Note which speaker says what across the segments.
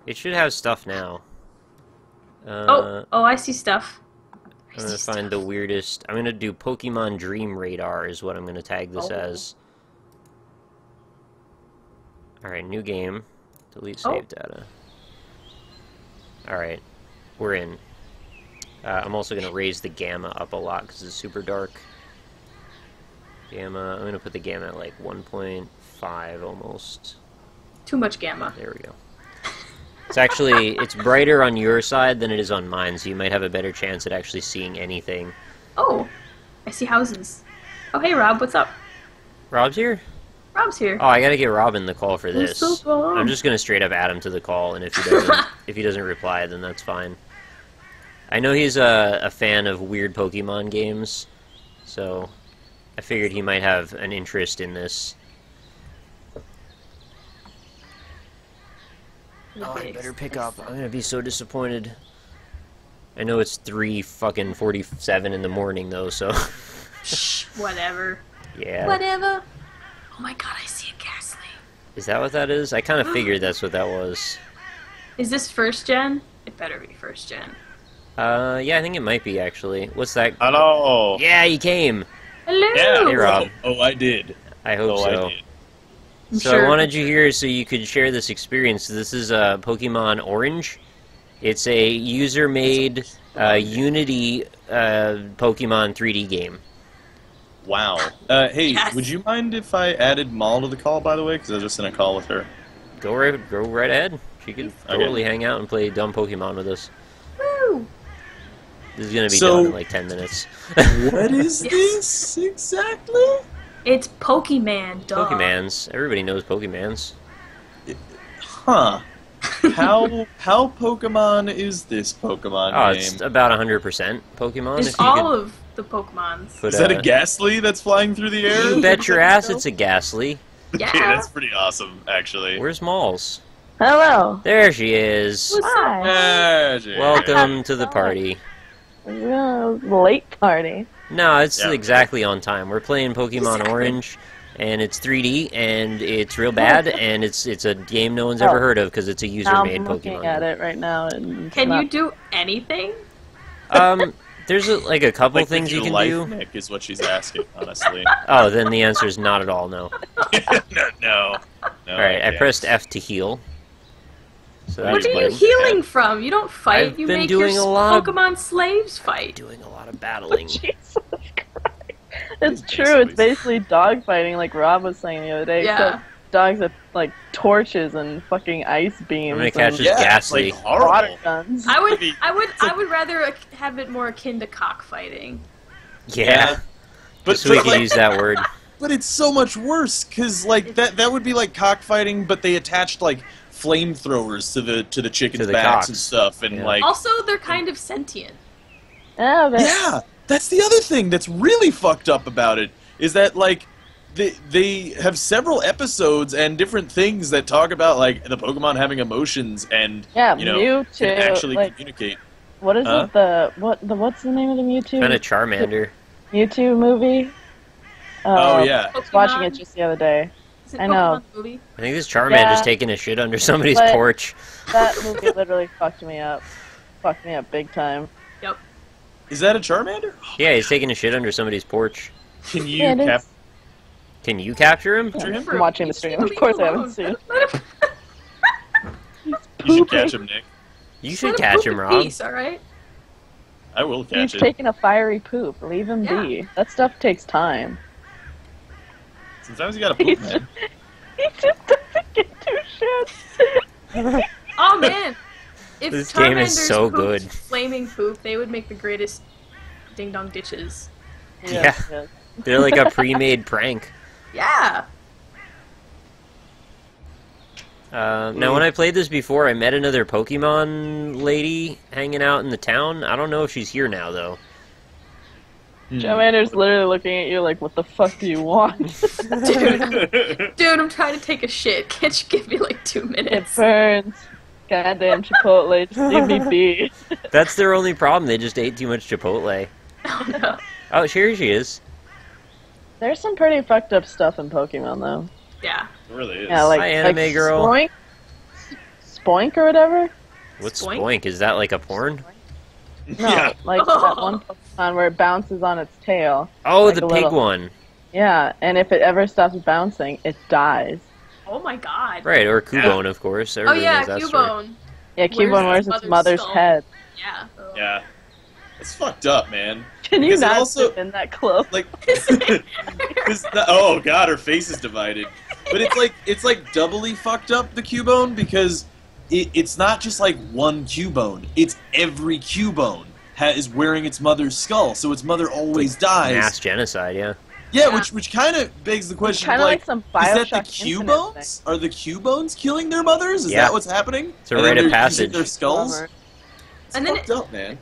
Speaker 1: It should have stuff now.
Speaker 2: Oh, I see stuff.
Speaker 1: I'm gonna find the weirdest. I'm gonna do Pokemon Dream Radar is what I'm gonna tag this as. Alright, new game. Delete save data. Alright, we're in. I'm also gonna raise the gamma up a lot because it's super dark. Gamma, I'm gonna put the gamma at like 1.5 almost.
Speaker 2: Too much gamma.
Speaker 1: There we go. It's actually, it's brighter on your side than it is on mine, so you might have a better chance at actually seeing anything.
Speaker 2: Oh, I see houses. Oh, hey, Rob, what's up?
Speaker 1: Rob's here?
Speaker 2: Rob's here.
Speaker 1: Oh, I gotta get Robin the call for this.
Speaker 2: So
Speaker 1: I'm just gonna straight up add him to the call, and if he doesn't, if he doesn't reply, then that's fine. I know he's a fan of weird Pokemon games, so I figured he might have an interest in this. Oh, I better pick up. I'm gonna be so disappointed. I know it's 3:47 in the morning though, so.
Speaker 2: Shh, whatever.
Speaker 1: Yeah.
Speaker 2: Whatever. Oh my god, I see a Ghastly.
Speaker 1: Is that what that is? I kind of figured that's what that was.
Speaker 2: Is this first gen? It better be first gen.
Speaker 1: Yeah, I think it might be actually. What's that?
Speaker 3: Hello.
Speaker 1: Yeah, he came.
Speaker 2: Hello.
Speaker 3: Yeah.
Speaker 1: Hey, Rob.
Speaker 3: Oh, I did.
Speaker 1: I hope so.
Speaker 3: I did.
Speaker 1: So
Speaker 2: Sure.
Speaker 1: I wanted you here so you could share this experience. This is Pokemon Orange. It's a user-made Unity Pokemon 3D game.
Speaker 3: Wow. Hey,
Speaker 2: Yes.
Speaker 3: would you mind if I added Moll to the call, by the way? Because I was just in a call with her.
Speaker 1: Go right ahead. She could totally hang out and play dumb Pokemon with us.
Speaker 2: Woo.
Speaker 1: This is gonna be
Speaker 3: So-
Speaker 1: done in like 10 minutes.
Speaker 3: What is this exactly?
Speaker 2: It's Pokemon, duh.
Speaker 1: Pokemans. Everybody knows Pokemans.
Speaker 3: Huh. How Pokemon is this Pokemon
Speaker 1: Oh,
Speaker 3: game?
Speaker 1: it's about 100% Pokemon.
Speaker 2: It's
Speaker 1: if you
Speaker 2: all
Speaker 1: could
Speaker 2: of the Pokemons.
Speaker 1: put
Speaker 3: Is that a Ghastly that's flying through the air?
Speaker 1: You bet your ass it's a Ghastly.
Speaker 2: Yeah.
Speaker 3: Okay, that's pretty awesome, actually.
Speaker 1: Where's Molls?
Speaker 4: Hello.
Speaker 1: There she is.
Speaker 2: What's up?
Speaker 4: Hi.
Speaker 1: Welcome to the party.
Speaker 4: Late party.
Speaker 1: No, it's
Speaker 3: Yeah.
Speaker 1: exactly on time. We're playing Pokemon Orange, and it's 3D, and it's real bad, and it's a game no one's ever heard of because it's a user-made
Speaker 4: I'm looking
Speaker 1: Pokemon.
Speaker 4: at it right now. And it's
Speaker 2: Can
Speaker 4: not...
Speaker 2: you do anything?
Speaker 1: There's like a couple
Speaker 3: Like
Speaker 1: things you
Speaker 3: your
Speaker 1: can
Speaker 3: life,
Speaker 1: do.
Speaker 3: Nick, is what she's asking, honestly.
Speaker 1: Oh, then the answer is not at all no.
Speaker 3: no.
Speaker 1: All right, I
Speaker 3: can't.
Speaker 1: pressed F to heal. So
Speaker 3: What
Speaker 2: What
Speaker 1: that's
Speaker 2: are you
Speaker 1: good.
Speaker 2: healing from? You don't fight.
Speaker 1: I've
Speaker 2: you
Speaker 1: been
Speaker 2: make
Speaker 1: doing
Speaker 2: your
Speaker 1: a lot of-
Speaker 2: Pokemon slaves fight.
Speaker 1: Doing a lot of battling.
Speaker 4: Jesus Christ. It's true. It's basically dog fighting, like Rob was saying the other day.
Speaker 2: Yeah.
Speaker 4: Except dogs with like torches and fucking ice beams.
Speaker 1: I'm gonna catch
Speaker 4: and
Speaker 1: this
Speaker 3: Yeah,
Speaker 1: Ghastly.
Speaker 3: it's like horrible.
Speaker 4: water guns.
Speaker 2: I would rather have it more akin to cockfighting.
Speaker 1: Yeah,
Speaker 3: But,
Speaker 1: just so we
Speaker 3: but,
Speaker 1: can
Speaker 3: like,
Speaker 1: use that word.
Speaker 3: but it's so much worse because like that would be like cockfighting, but they attached like flamethrowers to the chickens'
Speaker 1: To the
Speaker 3: backs
Speaker 1: cocks.
Speaker 3: and stuff, and
Speaker 1: Yeah.
Speaker 3: like
Speaker 2: Also, they're kind of sentient.
Speaker 4: Yeah, but
Speaker 3: yeah, that's the other thing that's really fucked up about it is that like they have several episodes and different things that talk about like the Pokemon having emotions and
Speaker 4: yeah,
Speaker 3: you know
Speaker 4: Mewtwo.
Speaker 3: can actually
Speaker 4: like,
Speaker 3: communicate.
Speaker 4: what is
Speaker 3: Huh?
Speaker 4: it? What's the name of the Mewtwo?
Speaker 1: Kind of Charmander.
Speaker 4: Mewtwo movie.
Speaker 3: Oh yeah,
Speaker 4: I was watching it just the other day.
Speaker 2: Is it
Speaker 4: I know.
Speaker 2: Pokemon movie?
Speaker 1: I think this Charmander's
Speaker 4: Yeah.
Speaker 1: taking a shit under somebody's
Speaker 4: But-
Speaker 1: porch.
Speaker 4: That movie literally fucked me up. Fucked me up big time.
Speaker 2: Yep.
Speaker 3: is that a Charmander?
Speaker 1: Yeah, he's taking a shit under somebody's porch.
Speaker 3: Can you
Speaker 4: Yeah, it is.
Speaker 3: cap?
Speaker 1: Can you capture him?
Speaker 3: him?
Speaker 4: I'm watching the stream. Of course I haven't seen it.
Speaker 2: Let him,
Speaker 3: You should
Speaker 4: Pooping.
Speaker 3: catch him, Nick.
Speaker 1: You should
Speaker 2: let
Speaker 1: catch
Speaker 2: poop
Speaker 1: him,
Speaker 2: in
Speaker 1: Rob.
Speaker 2: peace, all right?
Speaker 3: I will
Speaker 4: He's
Speaker 3: catch it.
Speaker 4: taking a fiery poop. Leave him be. That stuff takes time.
Speaker 3: Sometimes you gotta poop, man.
Speaker 4: He just doesn't get two shits.
Speaker 2: Oh man, if
Speaker 1: This game is
Speaker 2: Charmanders
Speaker 1: so
Speaker 2: pooped
Speaker 1: good.
Speaker 2: Flaming poop, they would make the greatest ding dong ditches.
Speaker 1: Yeah. They're like a pre-made prank.
Speaker 2: Yeah.
Speaker 1: Now, when I played this before, I met another Pokemon lady hanging out in the town. I don't know if she's here now, though.
Speaker 4: Charmander's literally looking at you like, what the fuck do you want?
Speaker 2: Dude, I'm trying to take a shit. Can't you give me like 2
Speaker 4: It
Speaker 2: minutes?
Speaker 4: burns. Goddamn Chipotle, just leave me be.
Speaker 1: That's their only problem. They just ate too much Chipotle.
Speaker 2: Oh no.
Speaker 1: Oh, here she is.
Speaker 4: There's some pretty fucked up stuff in Pokemon, though.
Speaker 2: Yeah.
Speaker 3: It really is.
Speaker 4: Yeah, like,
Speaker 1: Hi, anime
Speaker 4: like
Speaker 1: girl.
Speaker 4: Spoink or whatever.
Speaker 1: What's
Speaker 2: Spoink?
Speaker 1: Spoink? Is that like a porn?
Speaker 4: No,
Speaker 3: Yeah.
Speaker 4: like that one Pokemon where it bounces on its tail.
Speaker 1: Oh,
Speaker 4: Like
Speaker 1: the
Speaker 4: a
Speaker 1: pig
Speaker 4: little-
Speaker 1: one.
Speaker 4: Yeah, and if it ever stops bouncing, it dies.
Speaker 2: Oh my god.
Speaker 1: Right, or Cubone, of course.
Speaker 2: Oh
Speaker 1: Everybody
Speaker 2: yeah,
Speaker 1: knows that story.
Speaker 2: Cubone.
Speaker 4: Yeah, Cubone wears its mother's
Speaker 2: skull?
Speaker 4: head.
Speaker 2: Yeah.
Speaker 3: Yeah. It's fucked up, man.
Speaker 4: Can you
Speaker 3: Because it
Speaker 4: not
Speaker 3: also-
Speaker 4: fit in that close?
Speaker 3: Like, 'cause oh god, her face is divided. But it's like doubly fucked up, the Cubone, because it's not just like one Cubone. It's every Cubone is wearing its mother's skull, so its mother always dies.
Speaker 1: Mass genocide, yeah.
Speaker 3: Yeah,
Speaker 2: Yeah.
Speaker 3: which kind of begs the question,
Speaker 4: Kind
Speaker 3: of
Speaker 4: of like some
Speaker 3: is that the
Speaker 4: Bioshock Infinite
Speaker 3: Cubones? Are the Cubones killing their mothers? Is
Speaker 1: Yeah.
Speaker 3: that what's happening?
Speaker 1: It's a
Speaker 3: And
Speaker 1: rite
Speaker 3: then
Speaker 1: of
Speaker 3: they're using
Speaker 1: passage.
Speaker 3: their skulls?
Speaker 4: Lover.
Speaker 3: It's
Speaker 2: And then
Speaker 3: fucked up, man.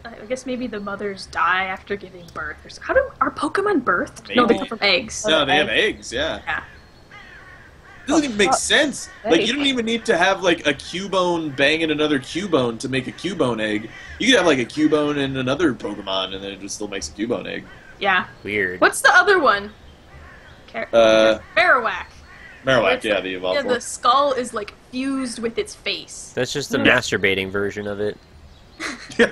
Speaker 2: I guess maybe the mothers die after giving birth. Or so. Are Pokemon birthed? No, they
Speaker 3: Maybe.
Speaker 2: come from eggs.
Speaker 3: No, they have eggs, yeah.
Speaker 2: Yeah.
Speaker 3: Doesn't even make
Speaker 4: fuck's
Speaker 3: sense. Like,
Speaker 4: sake.
Speaker 3: you don't even need to have, like, a Cubone banging another Cubone to make a Cubone egg. You could have, like, a Cubone and another Pokemon, and then it just still makes a Cubone egg.
Speaker 2: Yeah.
Speaker 1: Weird.
Speaker 2: What's the other one? Marowak.
Speaker 3: Marowak,
Speaker 2: It's
Speaker 3: yeah,
Speaker 2: like-
Speaker 3: the evolved
Speaker 2: Yeah,
Speaker 3: one.
Speaker 2: the skull is like fused with its face.
Speaker 1: That's just the
Speaker 3: Yeah.
Speaker 1: masturbating version of it.
Speaker 3: Yeah.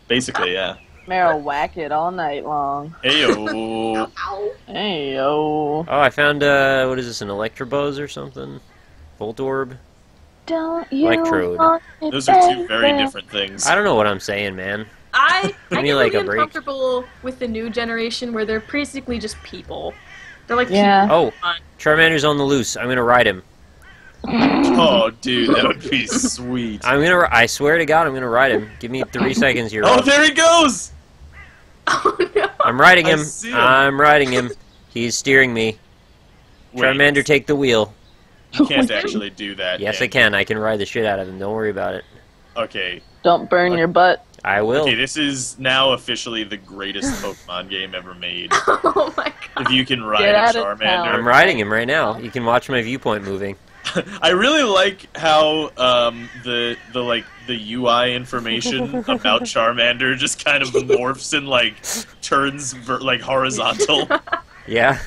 Speaker 3: Basically, yeah.
Speaker 4: Meryl whack it all night long.
Speaker 3: Heyo.
Speaker 2: Ow.
Speaker 4: Hey yo.
Speaker 1: Oh, I found, what is this, an Electabuzz or something? Voltorb?
Speaker 4: Don't you
Speaker 1: Electrode.
Speaker 4: want it,
Speaker 3: Those are two very
Speaker 4: baby?
Speaker 3: different things.
Speaker 1: I don't know what I'm saying, man.
Speaker 2: I
Speaker 1: Give me,
Speaker 2: get
Speaker 1: like,
Speaker 2: really
Speaker 1: a break.
Speaker 2: uncomfortable with the new generation where they're basically just people. They're like
Speaker 4: Yeah.
Speaker 2: people.
Speaker 1: Oh, Charmander's on the loose. I'm gonna ride him.
Speaker 3: Oh, dude, that would be sweet.
Speaker 1: I swear to God, I'm gonna ride him. Give me 3 seconds here.
Speaker 3: Oh,
Speaker 1: Rob.
Speaker 3: there he goes!
Speaker 2: Oh no.
Speaker 1: I'm riding
Speaker 3: I
Speaker 1: him.
Speaker 3: see him.
Speaker 1: I'm riding him. He's steering me.
Speaker 3: Wait,
Speaker 1: Charmander, take the wheel.
Speaker 3: you can't actually do that.
Speaker 1: Yes,
Speaker 3: can
Speaker 1: I can. I can ride the shit out of him. Don't worry about it.
Speaker 3: you? Okay.
Speaker 4: Don't burn your butt.
Speaker 1: I will.
Speaker 3: Okay, this is now officially the greatest Pokemon game ever made.
Speaker 2: Oh my god.
Speaker 3: If you can ride
Speaker 4: Get
Speaker 3: a
Speaker 4: out of town.
Speaker 1: I'm
Speaker 3: Charmander.
Speaker 1: riding him right now. You can watch my viewpoint moving.
Speaker 3: I really like how the UI information about Charmander just kind of morphs and like turns like horizontal.
Speaker 1: Yeah.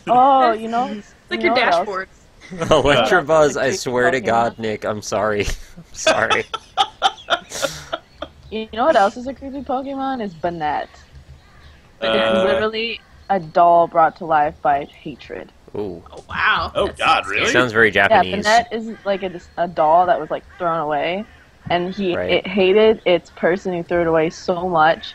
Speaker 4: Oh, you know.
Speaker 2: It's like your
Speaker 4: what else?
Speaker 2: dashboard.
Speaker 1: Electabuzz, I
Speaker 4: Creepy
Speaker 1: swear to
Speaker 4: Pokemon.
Speaker 1: God, Nick, I'm sorry. I'm sorry.
Speaker 4: You know what else is a creepy Pokemon? Is Banette. It's
Speaker 3: Uh,
Speaker 4: literally a doll brought to life by hatred.
Speaker 1: Ooh.
Speaker 2: Oh wow.
Speaker 3: Oh,
Speaker 2: That
Speaker 3: God,
Speaker 2: sounds
Speaker 3: really?
Speaker 2: scary.
Speaker 1: Sounds very
Speaker 4: Yeah,
Speaker 1: Japanese.
Speaker 4: Banette is like a doll that was like thrown away, and
Speaker 1: Right.
Speaker 4: it hated its person who threw it away so much,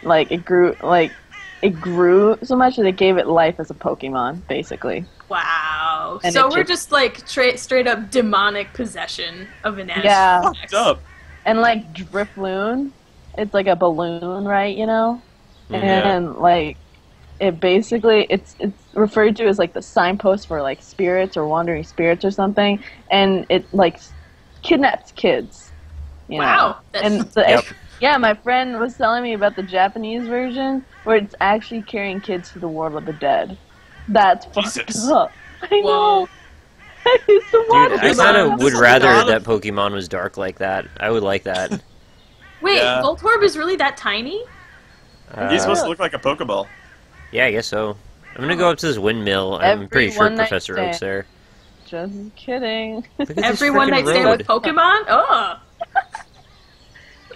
Speaker 4: it grew so much that it gave it life as a Pokemon, basically.
Speaker 2: Wow.
Speaker 4: And
Speaker 2: So
Speaker 4: it
Speaker 2: we're
Speaker 4: just-
Speaker 2: just like straight up demonic possession of an animal.
Speaker 4: Yeah.
Speaker 3: fucked up.
Speaker 4: And like Drifloon, it's like a balloon, right? You know,
Speaker 1: Mhm.
Speaker 4: and like it basically it's referred to as like the signpost for like spirits or wandering spirits or something, and it like kidnaps kids. You know?
Speaker 2: Wow. That's
Speaker 4: And the,
Speaker 1: Yep.
Speaker 4: yeah, my friend was telling me about the Japanese version where it's actually carrying kids to the world of the dead. That's fucked
Speaker 3: Jesus.
Speaker 4: up. I know.
Speaker 2: Whoa.
Speaker 4: I used to watch
Speaker 1: Dude, I
Speaker 4: it.
Speaker 1: kind of
Speaker 3: This
Speaker 1: would
Speaker 3: is a
Speaker 1: rather
Speaker 3: lot of-
Speaker 1: that Pokemon was dark like that. I would like that.
Speaker 2: Wait,
Speaker 3: Yeah.
Speaker 2: Voltorb is really that tiny?
Speaker 3: He's supposed
Speaker 1: Uh,
Speaker 3: to look like a Pokeball.
Speaker 1: yeah, I guess so. I'm gonna go up to this windmill. I'm
Speaker 4: Every
Speaker 1: pretty sure
Speaker 4: one night
Speaker 1: Professor Oak's
Speaker 4: stand.
Speaker 1: there.
Speaker 4: Just kidding.
Speaker 1: Look at this
Speaker 2: Every one
Speaker 1: frickin'
Speaker 2: night stand
Speaker 1: road.
Speaker 2: with Pokemon? Oh.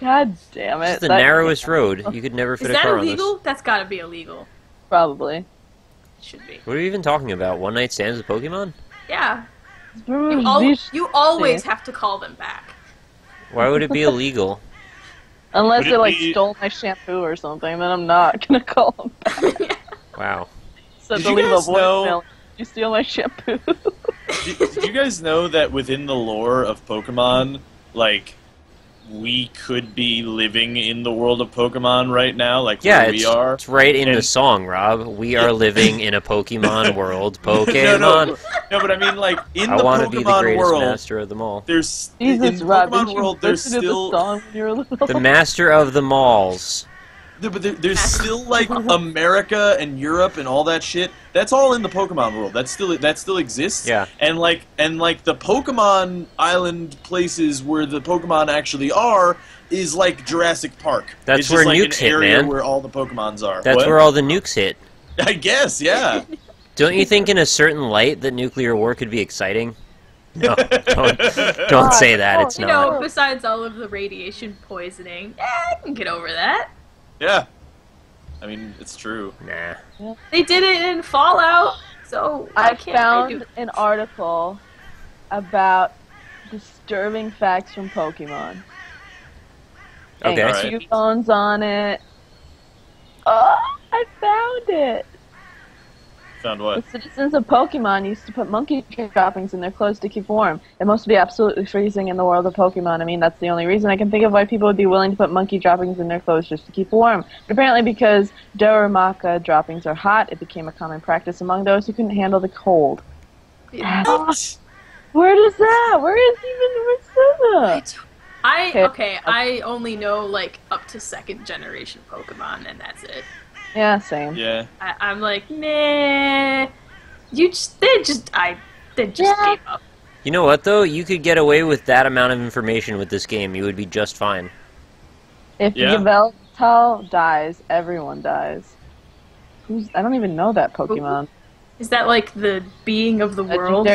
Speaker 4: God damn it.
Speaker 1: It's the
Speaker 4: That-
Speaker 1: narrowest road. You could never
Speaker 2: Is
Speaker 1: fit a
Speaker 2: that
Speaker 1: car on
Speaker 2: illegal? That's gotta be illegal.
Speaker 4: Probably.
Speaker 2: Should be.
Speaker 1: this. What are you even talking about? One night stands with Pokemon?
Speaker 2: Yeah.
Speaker 4: These-
Speaker 2: You always have to call them back.
Speaker 1: Why would it be illegal?
Speaker 4: Unless
Speaker 3: Would
Speaker 4: they
Speaker 3: it
Speaker 4: like
Speaker 3: be-
Speaker 4: stole my shampoo or something, then I'm not gonna call them back.
Speaker 1: Wow.
Speaker 4: So
Speaker 3: Did
Speaker 4: to
Speaker 3: you
Speaker 4: leave a
Speaker 3: guys know-
Speaker 4: voicemail. You steal my shampoo.
Speaker 3: Did you guys know that within the lore of Pokemon, like, we could be living in the world of Pokemon right now, like
Speaker 1: Yeah,
Speaker 3: where we are?
Speaker 1: it's right in the
Speaker 3: And-
Speaker 1: song, Rob. We are living in a Pokemon world.
Speaker 3: No,
Speaker 1: Pokemon.
Speaker 3: no, but I mean, like, in
Speaker 1: I
Speaker 3: the
Speaker 1: want to be the
Speaker 3: Pokemon
Speaker 1: greatest
Speaker 3: world,
Speaker 1: master of them all.
Speaker 3: there's
Speaker 4: Jesus,
Speaker 3: in
Speaker 4: Rob,
Speaker 3: Pokemon
Speaker 4: didn't you
Speaker 3: world, there's
Speaker 4: listen to
Speaker 3: still
Speaker 4: the song when you were little?
Speaker 1: The master of the malls.
Speaker 3: there's still like America and Europe and all that shit. That's all in the Pokemon world. That still exists.
Speaker 1: Yeah.
Speaker 3: And like the Pokemon Island places where the Pokemon actually are is like Jurassic Park.
Speaker 1: That's
Speaker 3: it's
Speaker 1: where
Speaker 3: just like
Speaker 1: nukes
Speaker 3: an
Speaker 1: hit,
Speaker 3: area
Speaker 1: man.
Speaker 3: where all the Pokemons are.
Speaker 1: That's
Speaker 3: What?
Speaker 1: where all the nukes hit.
Speaker 3: I guess, yeah.
Speaker 1: Don't you think in a certain light that nuclear war could be exciting? No, don't say that. It's
Speaker 2: You
Speaker 1: not.
Speaker 2: know, besides all of the radiation poisoning, I can get over that.
Speaker 3: Yeah. I mean, it's true.
Speaker 1: Nah.
Speaker 2: They did it in Fallout, so
Speaker 4: I
Speaker 2: can't
Speaker 4: found an article about disturbing facts from Pokemon.
Speaker 1: Okay.
Speaker 4: And
Speaker 3: Alright.
Speaker 4: Q-bones on it. Oh, I found it!
Speaker 3: Found what?
Speaker 4: The citizens of Pokemon used to put monkey droppings in their clothes to keep warm. It must be absolutely freezing in the world of Pokemon. I mean, that's the only reason I can think of why people would be willing to put monkey droppings in their clothes just to keep warm. But apparently because Doromaka droppings are hot, it became a common practice among those who couldn't handle the cold.
Speaker 3: What?
Speaker 4: Where does that? Where says that?
Speaker 2: I only know like up to second generation Pokemon, and that's it.
Speaker 4: Yeah, same.
Speaker 3: Yeah.
Speaker 2: I'm like, nah. They just gave up.
Speaker 1: You know what, though? You could get away with that amount of information with this game. You would be just fine.
Speaker 4: If
Speaker 3: Yeah.
Speaker 4: Yveltal dies, everyone dies. I don't even know that Pokemon.
Speaker 2: Is that like the being of the world?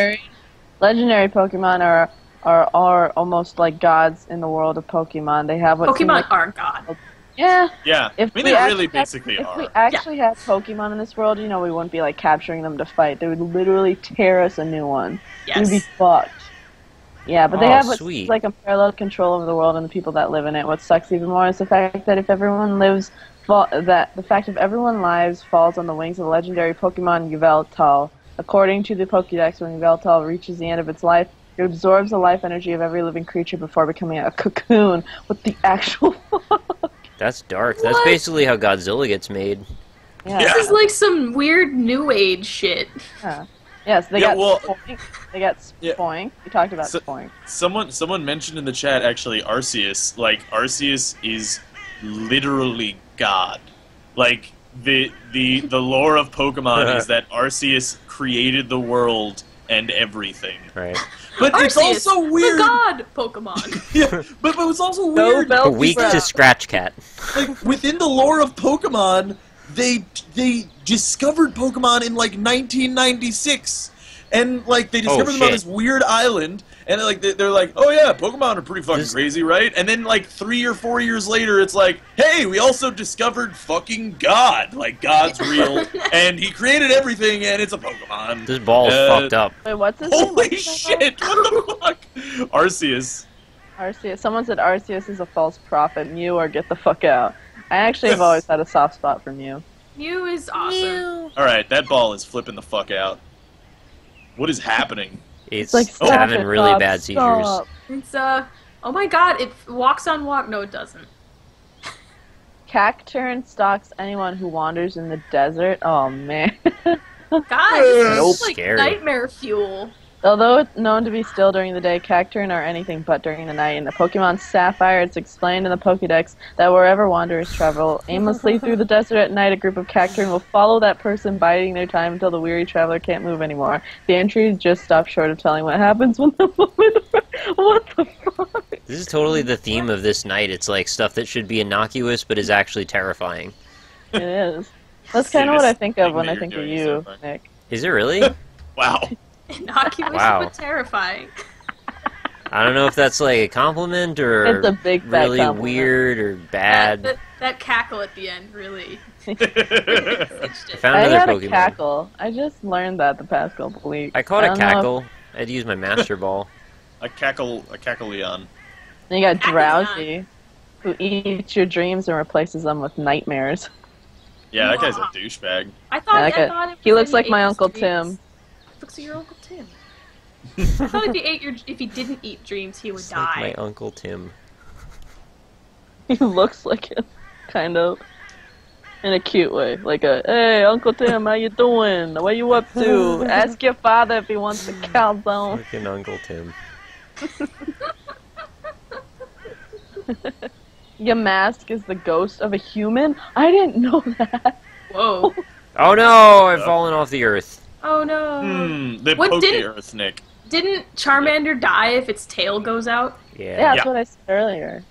Speaker 4: Legendary Pokemon are almost like gods in the world of Pokemon. They have what seem
Speaker 2: Pokemon
Speaker 4: like,
Speaker 2: are God.
Speaker 4: yeah.
Speaker 3: Yeah. I mean, they really basically
Speaker 4: If we
Speaker 3: are.
Speaker 4: actually had Pokemon in this world, you know, we wouldn't be like capturing them to fight. They would literally tear us a new one. We'd be
Speaker 2: Yes.
Speaker 4: fucked. Yeah, but they
Speaker 1: Oh,
Speaker 4: have what
Speaker 1: sweet.
Speaker 4: seems like unparalleled control over the world and the people that live in it. What sucks even more is the fact that if everyone lives, the fact of everyone lives falls on the wings of the legendary Pokemon Yveltal. According to the Pokédex, when Yveltal reaches the end of its life, it absorbs the life energy of every living creature before becoming a cocoon. What the actual fuck?
Speaker 1: That's dark. That's
Speaker 2: What?
Speaker 1: basically how Godzilla gets made.
Speaker 4: Yeah.
Speaker 3: Yeah.
Speaker 2: This is like some weird new age shit.
Speaker 4: Yeah. Yes, they
Speaker 3: Yeah,
Speaker 4: got
Speaker 3: well-
Speaker 4: Spoink. They got
Speaker 3: Yeah.
Speaker 4: Spoink. We talked about
Speaker 3: So-
Speaker 4: Spoink.
Speaker 3: Someone mentioned in the chat actually Arceus. Like Arceus is literally God. Like the lore of Pokemon is that Arceus created the world and everything.
Speaker 1: Right.
Speaker 3: But it's
Speaker 2: Arceus,
Speaker 3: also weird.
Speaker 2: the God Pokemon.
Speaker 3: Yeah, but it's also weird.
Speaker 4: Bell-
Speaker 1: Weak
Speaker 4: Belky
Speaker 1: to
Speaker 4: Brown.
Speaker 1: Scratch Cat.
Speaker 3: Like within the lore of Pokemon, they discovered Pokemon in like 1996, and like they discovered them on
Speaker 1: shit.
Speaker 3: this weird island, and like they're like, oh yeah, Pokemon are pretty fucking
Speaker 1: This-
Speaker 3: crazy, right? And then like 3 or 4 years later, it's like, hey, we also discovered fucking God, like God's real, and he created everything, and it's a Pokemon.
Speaker 1: This ball's fucked up.
Speaker 4: Wait, what's his name?
Speaker 3: Holy
Speaker 4: What's his name?
Speaker 3: shit! What the fuck? Arceus.
Speaker 4: Arceus. Someone said Arceus is a false prophet. Mew or get the fuck out. I actually have always had a soft spot for Mew.
Speaker 2: Mew is awesome.
Speaker 3: All right, that ball is flipping the fuck out. What is happening?
Speaker 1: It's
Speaker 4: Like, stop
Speaker 1: having
Speaker 4: it,
Speaker 1: really
Speaker 4: stop,
Speaker 1: bad seizures.
Speaker 4: stop.
Speaker 2: It's oh my god, it walks on walk. No, it doesn't.
Speaker 4: Cacturn stalks anyone who wanders in the desert. Oh man.
Speaker 2: God, this
Speaker 1: Nope.
Speaker 2: is like
Speaker 1: Scary.
Speaker 2: nightmare fuel.
Speaker 4: Although it's known to be still during the day, Cacturn are anything but during the night. In the Pokemon Sapphire, it's explained in the Pokédex that wherever wanderers travel aimlessly through the desert at night, a group of Cacturn will follow that person, biding their time until the weary traveler can't move anymore. The entry just stops short of telling what happens when the moment. What the fuck?
Speaker 1: This is totally the theme of this night. It's like stuff that should be innocuous but is actually terrifying.
Speaker 4: It is. That's kind of what I think of when I think of you, Nick.
Speaker 1: Is it really?
Speaker 3: Wow.
Speaker 2: Innocuous
Speaker 1: Wow.
Speaker 2: but terrifying.
Speaker 1: I don't know if that's like a compliment or
Speaker 4: It's a big fat
Speaker 1: really
Speaker 4: compliment.
Speaker 1: weird or bad.
Speaker 2: That cackle at the end really cinched it.
Speaker 1: Found
Speaker 4: I
Speaker 1: another
Speaker 4: had a
Speaker 1: Pokemon.
Speaker 4: cackle. I just learned that the past couple weeks.
Speaker 1: I caught a
Speaker 4: don't know if-
Speaker 1: cackle. I'd use my Master Ball.
Speaker 3: A cackleon.
Speaker 4: Then you got
Speaker 2: Cackleon.
Speaker 4: Drowsy, who eats your dreams and replaces them with nightmares.
Speaker 3: Yeah, that guy's a douchebag.
Speaker 2: I thought,
Speaker 4: Yeah,
Speaker 2: I
Speaker 4: that guy-
Speaker 2: thought it
Speaker 4: he
Speaker 2: was
Speaker 4: looks
Speaker 2: that
Speaker 4: like
Speaker 2: he
Speaker 4: my
Speaker 2: ate
Speaker 4: Uncle
Speaker 2: his dreams.
Speaker 4: Tim.
Speaker 2: Looks like your Uncle Tim. I thought if he didn't eat dreams, he would
Speaker 1: It's
Speaker 2: die.
Speaker 1: like my Uncle Tim.
Speaker 4: He looks like him, kind of. In a cute way. Like a, hey, Uncle Tim, how you doing? What you up to? Ask your father if he wants a calzone.
Speaker 1: Fucking Uncle Tim.
Speaker 4: Your mask is the ghost of a human? I didn't know that.
Speaker 2: Whoa.
Speaker 1: Oh no! I've fallen off the earth.
Speaker 2: Oh no.
Speaker 3: The
Speaker 2: What
Speaker 3: Poke
Speaker 2: didn't-
Speaker 3: Earth, Nick.
Speaker 2: Didn't Charmander die if its tail goes out?
Speaker 1: Yeah.
Speaker 4: Yeah, that's
Speaker 3: Yeah.
Speaker 4: what I said earlier.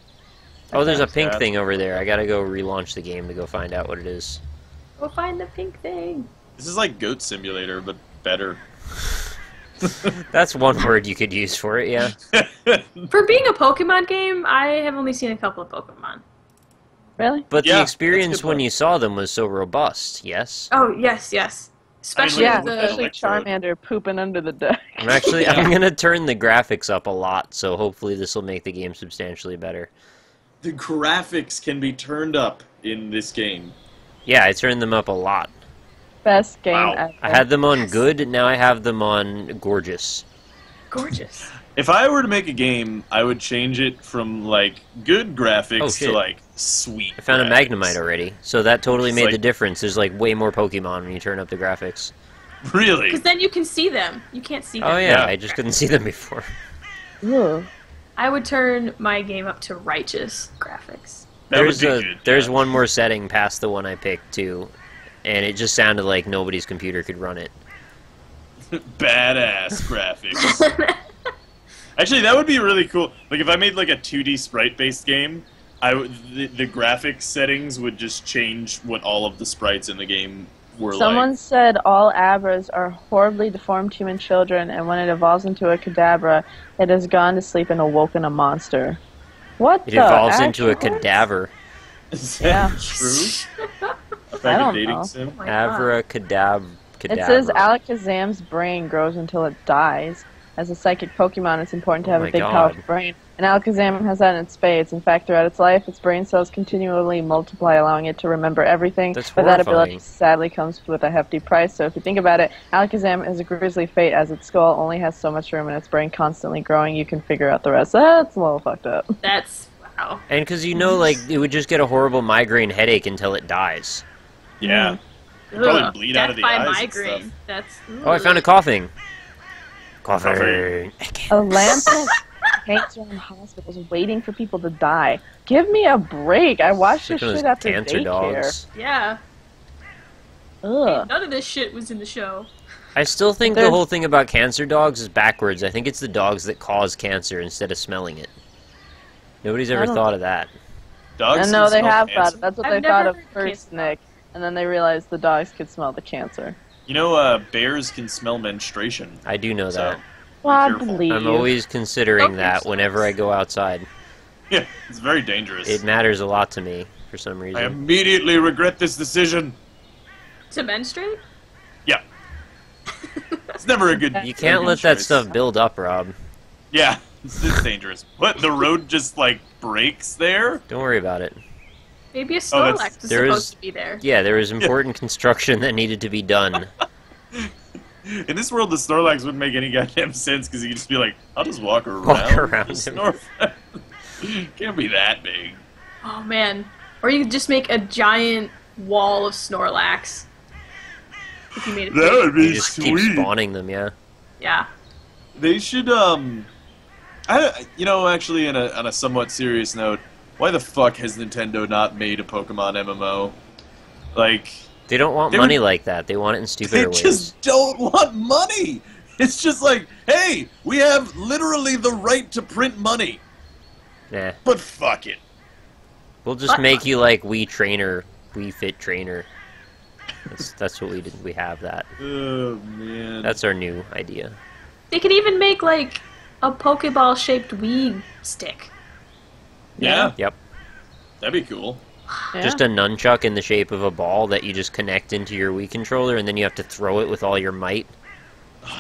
Speaker 1: Oh, there's a
Speaker 3: That's
Speaker 1: pink
Speaker 3: sad.
Speaker 1: thing over there. I gotta go relaunch the game to go find out what it is.
Speaker 2: Go find the pink thing.
Speaker 3: This is like Goat Simulator, but better.
Speaker 1: That's one word you could use for it, yeah.
Speaker 2: For being a Pokemon game, I have only seen a couple of Pokemon.
Speaker 4: Really?
Speaker 1: But
Speaker 3: Yeah,
Speaker 1: the
Speaker 3: that's a
Speaker 1: experience
Speaker 3: good
Speaker 1: when
Speaker 3: point.
Speaker 1: you saw them was so robust, yes?
Speaker 2: Oh, yes, yes. Especially
Speaker 4: Yeah,
Speaker 2: with
Speaker 4: especially
Speaker 2: the...
Speaker 4: Charmander pooping under the deck.
Speaker 1: I'm gonna turn the graphics up a lot, so hopefully this will make the game substantially better.
Speaker 3: The graphics can be turned up in this game.
Speaker 1: Yeah, I turned them up a lot.
Speaker 4: Best game
Speaker 3: Wow.
Speaker 4: ever.
Speaker 1: I had them on
Speaker 2: Yes.
Speaker 1: good, now I have them on gorgeous.
Speaker 2: Gorgeous.
Speaker 3: If I were to make a game, I would change it from like good graphics
Speaker 1: Oh,
Speaker 3: to
Speaker 1: shit.
Speaker 3: like sweet.
Speaker 1: I found a
Speaker 3: graphics.
Speaker 1: Magnemite already, so that totally
Speaker 3: It's
Speaker 1: made
Speaker 3: like-
Speaker 1: the difference. There's like way more Pokemon when you turn up the graphics.
Speaker 3: Really?
Speaker 2: Because then you can see them. You can't see them.
Speaker 1: Oh yeah,
Speaker 3: Yeah.
Speaker 1: I just couldn't see them before.
Speaker 4: Ugh.
Speaker 2: I would turn my game up to righteous graphics.
Speaker 3: That would be good.
Speaker 1: There's
Speaker 3: yeah.
Speaker 1: one more setting past the one I picked too, and it just sounded like nobody's computer could run it.
Speaker 3: Badass graphics. Actually, that would be really cool. Like if I made like a 2D sprite-based game, the graphics settings would just change what all of the sprites in the game were
Speaker 4: Someone
Speaker 3: like.
Speaker 4: said all Abras are horribly deformed human children, and when it evolves into a Kadabra, it has gone to sleep and awoken a monster. What
Speaker 1: It
Speaker 4: the
Speaker 1: evolves into a
Speaker 4: actual-
Speaker 1: cadaver.
Speaker 3: Is that
Speaker 4: Yeah.
Speaker 3: true?
Speaker 4: I don't
Speaker 3: dating
Speaker 4: know.
Speaker 3: sim?
Speaker 2: Oh my God.
Speaker 1: Abracadabra.
Speaker 4: It says Alakazam's brain grows until it dies. As a psychic Pokemon, it's important to
Speaker 1: Oh
Speaker 4: have
Speaker 1: my
Speaker 4: a big,
Speaker 1: God.
Speaker 4: powerful brain. And Alakazam has that in spades. In fact, throughout its life, its brain cells continually multiply, allowing it to remember everything.
Speaker 1: That's
Speaker 4: but that ability
Speaker 1: horrifying.
Speaker 4: sadly comes with a hefty price. So if you think about it, Alakazam is a grisly fate, as its skull only has so much room and its brain constantly growing. You can figure out the rest. That's a little fucked up.
Speaker 2: That's... Wow.
Speaker 1: And because you know, like, it would just get a horrible migraine headache until it dies.
Speaker 3: Yeah. You'd probably
Speaker 2: Ugh,
Speaker 3: bleed out of the
Speaker 2: death by
Speaker 3: eyes and
Speaker 2: migraine.
Speaker 3: stuff.
Speaker 2: That's...
Speaker 1: Oh, I found a coughing. Coughing.
Speaker 3: Coughing.
Speaker 4: A lampent hangs around hospitals waiting for people to die. Give me a break. I watched
Speaker 1: Like
Speaker 4: this
Speaker 1: those
Speaker 4: shit after
Speaker 1: cancer
Speaker 4: daycare.
Speaker 1: dogs.
Speaker 2: Yeah.
Speaker 4: Ugh.
Speaker 2: None of this shit was in the show.
Speaker 1: I still think the
Speaker 4: There's-
Speaker 1: whole thing about cancer dogs is backwards. I think it's the dogs that cause cancer instead of smelling it. Nobody's ever
Speaker 4: don't-
Speaker 1: thought of that.
Speaker 3: Dogs
Speaker 4: And no,
Speaker 3: can
Speaker 4: they
Speaker 3: smell
Speaker 4: have
Speaker 3: cancer.
Speaker 4: thought. That's what
Speaker 2: I've
Speaker 4: they thought
Speaker 2: never
Speaker 4: of
Speaker 2: heard of
Speaker 4: first,
Speaker 2: cancer.
Speaker 4: Nick. And then they realized the dogs could smell the cancer.
Speaker 3: You know, bears can smell menstruation.
Speaker 1: I do know
Speaker 3: So,
Speaker 1: that.
Speaker 4: Well, I
Speaker 3: careful.
Speaker 4: believe
Speaker 1: I'm
Speaker 4: you.
Speaker 1: always considering
Speaker 2: Don't
Speaker 1: that
Speaker 2: think
Speaker 1: whenever I go outside.
Speaker 3: yeah, it's very dangerous.
Speaker 1: It matters a lot to me for some
Speaker 3: I
Speaker 1: reason.
Speaker 3: immediately regret this decision.
Speaker 2: To menstruate?
Speaker 3: Yeah. It's never a good.
Speaker 1: You can't let that
Speaker 3: choice.
Speaker 1: stuff build up, Rob.
Speaker 3: Yeah, it's dangerous. What? The road just like breaks there?
Speaker 1: Don't worry about it.
Speaker 2: Maybe a
Speaker 3: Oh, that's-
Speaker 2: Snorlax is
Speaker 1: there is-
Speaker 2: supposed to be there.
Speaker 1: Yeah, there was important construction that needed to be done.
Speaker 3: In this world, the Snorlax wouldn't make any goddamn sense because you could just be like, "I'll just walk around."
Speaker 1: around
Speaker 3: the
Speaker 1: him.
Speaker 3: Snorlax. Can't be that big.
Speaker 2: Oh man. Or you could just make a giant wall of Snorlax. If you made it
Speaker 3: That
Speaker 2: big.
Speaker 3: would be
Speaker 1: You just keep
Speaker 3: sweet.
Speaker 1: spawning them, yeah.
Speaker 2: Yeah.
Speaker 3: They should actually on a somewhat serious note, why the fuck has Nintendo not made a Pokemon MMO? Like,
Speaker 1: They don't want
Speaker 3: They
Speaker 1: money
Speaker 3: would-
Speaker 1: like that. They want it in
Speaker 3: they
Speaker 1: stupider ways.
Speaker 3: just don't want money. It's just like, hey, we have literally the right to print money,
Speaker 1: Nah.
Speaker 3: but fuck it.
Speaker 1: We'll just make you like Wii Trainer, Wii Fit Trainer. That's what we did. We have that.
Speaker 3: Oh man.
Speaker 1: That's our new idea.
Speaker 2: They could even make like a Pokeball shaped Wii stick.
Speaker 3: yeah,
Speaker 1: Yep.
Speaker 3: that'd be cool.
Speaker 4: Yeah.
Speaker 1: Just a nunchuck in the shape of a ball that you just connect into your Wii controller, and then you have to throw it with all your might.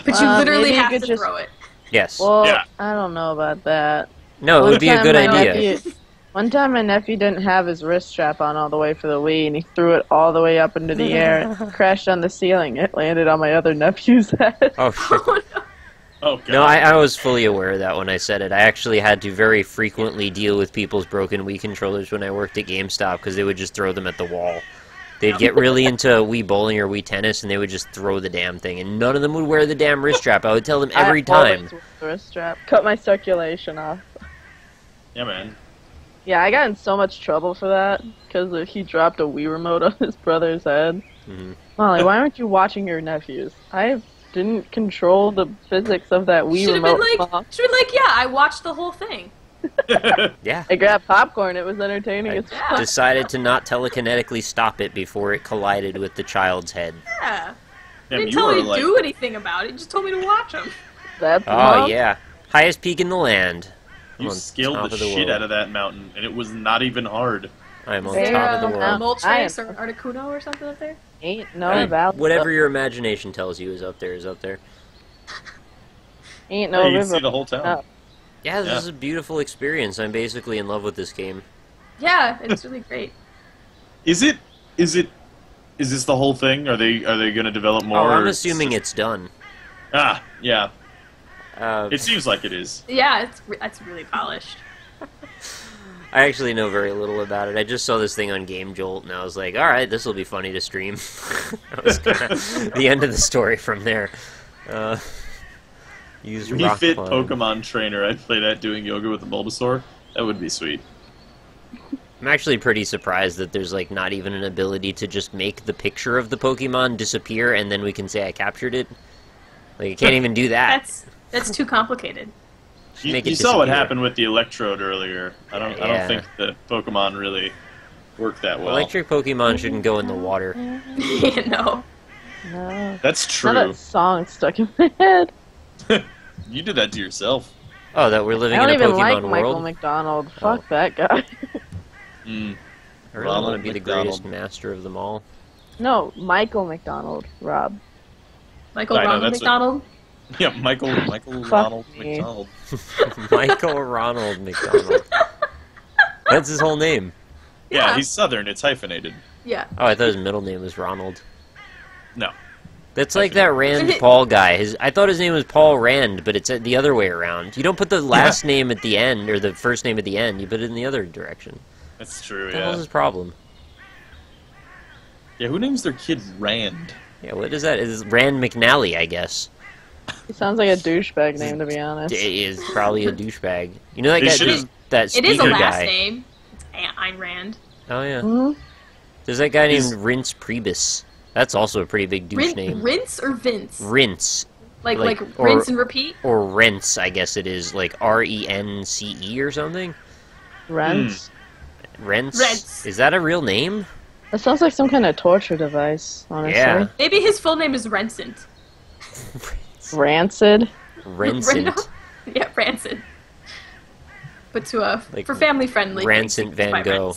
Speaker 2: But you literally
Speaker 4: maybe you
Speaker 2: have
Speaker 4: could
Speaker 2: to
Speaker 4: just-
Speaker 2: throw it.
Speaker 1: Yes.
Speaker 4: Well,
Speaker 3: Yeah.
Speaker 4: I don't know about that.
Speaker 1: No, it
Speaker 4: One
Speaker 1: would be a
Speaker 4: time
Speaker 1: good
Speaker 4: my
Speaker 1: idea.
Speaker 4: nephew- one time my nephew didn't have his wrist strap on all the way for the Wii, and he threw it all the way up into the air. It crashed on the ceiling. It landed on my other nephew's head.
Speaker 1: Oh, shit.
Speaker 2: Oh, no.
Speaker 3: Oh god.
Speaker 1: No, I was fully aware of that when I said it. I actually had to very frequently deal with people's broken Wii controllers when I worked at GameStop because they would just throw them at the wall. They'd get really into Wii bowling or Wii tennis, and they would just throw the damn thing, and none of them would wear the damn wrist strap. I would tell them every
Speaker 4: I always
Speaker 1: time.
Speaker 4: wore the wrist strap. Cut my circulation off.
Speaker 3: Yeah, man.
Speaker 4: Yeah, I got in so much trouble for that because he dropped a Wii remote on his brother's head.
Speaker 1: Mhm.
Speaker 4: Molly, why aren't you watching your nephews? I didn't control the physics of that Wii
Speaker 2: Should have
Speaker 4: remote.
Speaker 2: been like,
Speaker 4: Mom.
Speaker 2: yeah, I watched the whole thing.
Speaker 1: Yeah.
Speaker 4: I grabbed popcorn. It was entertaining.
Speaker 1: I
Speaker 4: as
Speaker 2: Yeah.
Speaker 4: fuck.
Speaker 1: decided to not telekinetically stop it before it collided with the child's head.
Speaker 2: Yeah.
Speaker 3: Damn,
Speaker 2: You didn't
Speaker 3: you
Speaker 2: tell
Speaker 3: are
Speaker 2: me to
Speaker 3: like
Speaker 2: do anything about it. You just told me to watch them.
Speaker 4: That's
Speaker 1: Oh, yeah. Highest peak in the land. I'm
Speaker 3: You
Speaker 1: on
Speaker 3: scaled
Speaker 1: top
Speaker 3: the
Speaker 1: of the
Speaker 3: shit
Speaker 1: world.
Speaker 3: out of that mountain, and it was not even hard.
Speaker 1: I'm on
Speaker 2: Is there
Speaker 1: top of the
Speaker 2: a
Speaker 1: world.
Speaker 2: Moltres or Articuno or something up there?
Speaker 4: Ain't no
Speaker 1: Hey,
Speaker 4: valley.
Speaker 1: whatever your imagination tells you is up there, is up there.
Speaker 4: Ain't
Speaker 3: Yeah,
Speaker 4: no
Speaker 3: you can
Speaker 4: river.
Speaker 3: see the whole town.
Speaker 4: up.
Speaker 1: Yeah, this
Speaker 3: Yeah.
Speaker 1: is a beautiful experience. I'm basically in love with this game.
Speaker 2: Yeah, it's really great.
Speaker 3: Is this the whole thing? Are they going to develop more?
Speaker 1: Oh,
Speaker 3: or
Speaker 1: I'm
Speaker 3: it's
Speaker 1: assuming
Speaker 3: just-
Speaker 1: it's done.
Speaker 3: Ah, yeah.
Speaker 1: It
Speaker 3: It seems like it is.
Speaker 2: Yeah, it's really polished.
Speaker 1: I actually know very little about it. I just saw this thing on Game Jolt, and I was like, alright, this will be funny to stream. That was kinda the end of the story from there. Use
Speaker 3: Wii
Speaker 1: rock
Speaker 3: Fit
Speaker 1: climb.
Speaker 3: Pokemon Trainer. I'd play that doing yoga with a Bulbasaur. That would be sweet.
Speaker 1: I'm actually pretty surprised that there's like not even an ability to just make the picture of the Pokemon disappear, and then we can say I captured it. Like, you can't even do that.
Speaker 2: That's too complicated.
Speaker 3: You,
Speaker 1: Make it
Speaker 3: you saw what
Speaker 1: disappear.
Speaker 3: happened with the Electrode earlier. I don't
Speaker 1: Yeah.
Speaker 3: think the Pokemon really worked that well.
Speaker 1: Electric Pokemon shouldn't go in the water.
Speaker 2: No.
Speaker 4: No.
Speaker 3: That's
Speaker 4: Now
Speaker 3: true.
Speaker 4: that song stuck in my head.
Speaker 3: You did that to yourself.
Speaker 1: Oh, that we're
Speaker 4: I
Speaker 1: living
Speaker 4: don't
Speaker 1: in a
Speaker 4: even
Speaker 1: Pokemon
Speaker 4: like
Speaker 1: world?
Speaker 4: Michael McDonald. Fuck
Speaker 1: Oh.
Speaker 4: that guy.
Speaker 3: Mm.
Speaker 1: I really
Speaker 3: Ronald
Speaker 1: want to be the
Speaker 3: McDonald.
Speaker 1: greatest master of them all.
Speaker 4: No, Michael McDonald, Rob.
Speaker 2: Michael
Speaker 3: I know,
Speaker 2: Ronald
Speaker 3: that's
Speaker 2: McDonald?
Speaker 3: Yeah, Michael
Speaker 4: Fuck
Speaker 3: Ronald
Speaker 4: me.
Speaker 3: McDonald.
Speaker 1: Michael Ronald McDonald. That's his whole name.
Speaker 3: Yeah,
Speaker 2: Yeah.
Speaker 3: he's Southern. It's hyphenated.
Speaker 2: Yeah.
Speaker 1: Oh, I thought his middle name was Ronald.
Speaker 3: No.
Speaker 1: That's like that Rand Paul guy. I thought his name was Paul Rand, but it's the other way around. You don't put the last name at the end, or the first name at the end. You put it in the other direction.
Speaker 3: That's true,
Speaker 1: What the hell's
Speaker 3: yeah.
Speaker 1: his problem?
Speaker 3: Yeah, who names their kid Rand?
Speaker 1: Yeah, what is that? It's Rand McNally, I guess.
Speaker 4: He sounds like a douchebag name, to be honest.
Speaker 1: He is probably a douchebag. You know that
Speaker 3: They
Speaker 1: guy,
Speaker 3: should've-
Speaker 1: that
Speaker 2: It
Speaker 1: speaker
Speaker 2: is a last
Speaker 1: guy.
Speaker 2: name. It's Ayn Rand.
Speaker 1: Oh yeah.
Speaker 4: Hmm?
Speaker 1: There's that guy
Speaker 3: Is-
Speaker 1: named Rince Priebus. That's also a pretty big douche name.
Speaker 2: Rinse or Vince?
Speaker 1: Rince.
Speaker 2: Like
Speaker 1: or-
Speaker 2: rinse and repeat?
Speaker 1: Or Rents, I guess it is, like Rence or something.
Speaker 4: Rents.
Speaker 1: Rents?
Speaker 2: Rents.
Speaker 1: Is that a real name?
Speaker 4: That sounds like some kind of torture device, honestly.
Speaker 1: Yeah.
Speaker 2: Maybe his full name is Rencent.
Speaker 4: Rancid.
Speaker 1: Rencent.
Speaker 2: Yeah, Rancid. But to
Speaker 1: Like
Speaker 2: for family friendly.
Speaker 1: Rancid Van Gogh.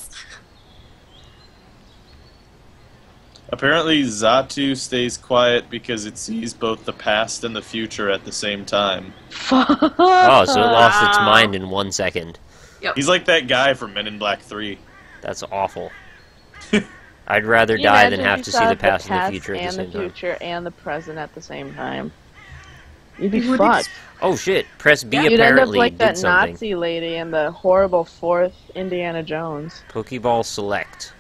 Speaker 3: Apparently, Zatu stays quiet because it sees both the past and the future at the same time.
Speaker 1: Oh, so it lost its
Speaker 2: Wow.
Speaker 1: mind in 1 second.
Speaker 3: He's like that guy from Men in Black 3.
Speaker 1: That's awful. I'd rather
Speaker 4: Can you
Speaker 1: die than
Speaker 4: imagine
Speaker 1: have
Speaker 4: if
Speaker 1: to
Speaker 4: you
Speaker 1: see
Speaker 4: saw
Speaker 1: the past and the
Speaker 4: past
Speaker 1: future at the
Speaker 4: and
Speaker 1: same time.
Speaker 4: future and the present at the same time? You'd be
Speaker 2: You would
Speaker 4: fucked.
Speaker 1: Oh shit, press B
Speaker 4: You'd end up
Speaker 1: apparently
Speaker 4: like
Speaker 1: did
Speaker 4: that
Speaker 1: something.
Speaker 4: Nazi lady in the horrible fourth Indiana Jones.
Speaker 1: Pokeball select.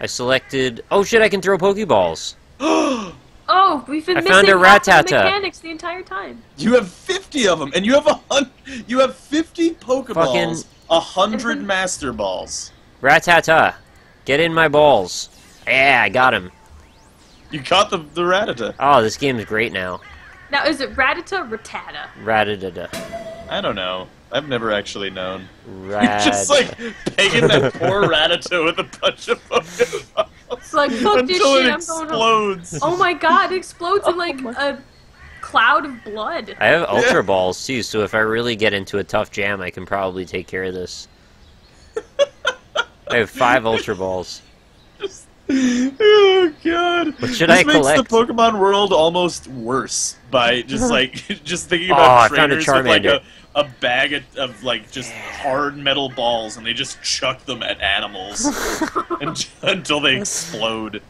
Speaker 1: I selected... Oh shit, I can throw Pokeballs!
Speaker 2: Oh, we've been
Speaker 1: I
Speaker 2: missing
Speaker 1: found a
Speaker 2: half the
Speaker 1: Rattata.
Speaker 2: mechanics the entire time.
Speaker 3: You have 50 of them, and you have 50 Pokeballs, 100 Master Balls.
Speaker 1: Rattata! Get in my balls! Yeah, I got him.
Speaker 3: You caught the Rattata.
Speaker 1: Oh, this game's great now.
Speaker 2: Now, is it Rattata or Rattata?
Speaker 1: Rattata.
Speaker 3: I don't know. I've never actually known. You're
Speaker 1: Rad...
Speaker 3: just like pegging that poor Rattata with a bunch of Pokeballs.
Speaker 2: It's like, fuck this
Speaker 3: until
Speaker 2: shit,
Speaker 3: it
Speaker 2: I'm going home.
Speaker 3: explodes.
Speaker 2: Oh my god, it explodes in like
Speaker 4: my-
Speaker 2: a cloud of blood.
Speaker 1: I have Ultra Balls too, so if I really get into a tough jam, I can probably take care of this. I have 5 Ultra Balls.
Speaker 3: Oh god!
Speaker 1: What should
Speaker 3: this
Speaker 1: I
Speaker 3: makes
Speaker 1: collect?
Speaker 3: the Pokemon world almost worse by just like just thinking
Speaker 1: Oh,
Speaker 3: about
Speaker 1: I found a
Speaker 3: trainers with like
Speaker 1: Charmander.
Speaker 3: a bag of like just hard metal balls, and they just chuck them at animals until they explode.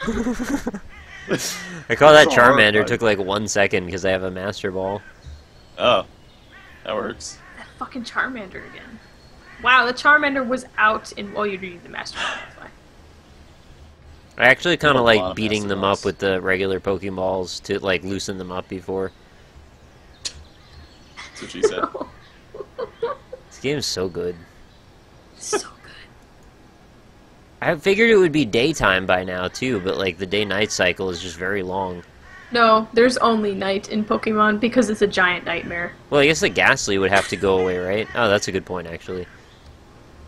Speaker 1: I call that
Speaker 3: So
Speaker 1: Charmander.
Speaker 3: horrifying.
Speaker 1: Took like 1 second because I have a Master Ball.
Speaker 3: Oh, that works.
Speaker 2: That fucking Charmander again. Wow, the Charmander was out in... Well, you're doing the Master Ball, that's why.
Speaker 1: I actually kind
Speaker 3: A
Speaker 1: of
Speaker 3: lot
Speaker 1: like
Speaker 3: of
Speaker 1: beating
Speaker 3: Master
Speaker 1: them
Speaker 3: Balls.
Speaker 1: up with the regular Pokeballs to like loosen them up before.
Speaker 3: That's what she said.
Speaker 1: This game's so good.
Speaker 2: So good.
Speaker 1: I figured it would be daytime by now too, but like the day-night cycle is just very long.
Speaker 2: No, there's only night in Pokemon because it's a giant nightmare.
Speaker 1: Well, I guess the Ghastly would have to go away, right? Oh, that's a good point, actually.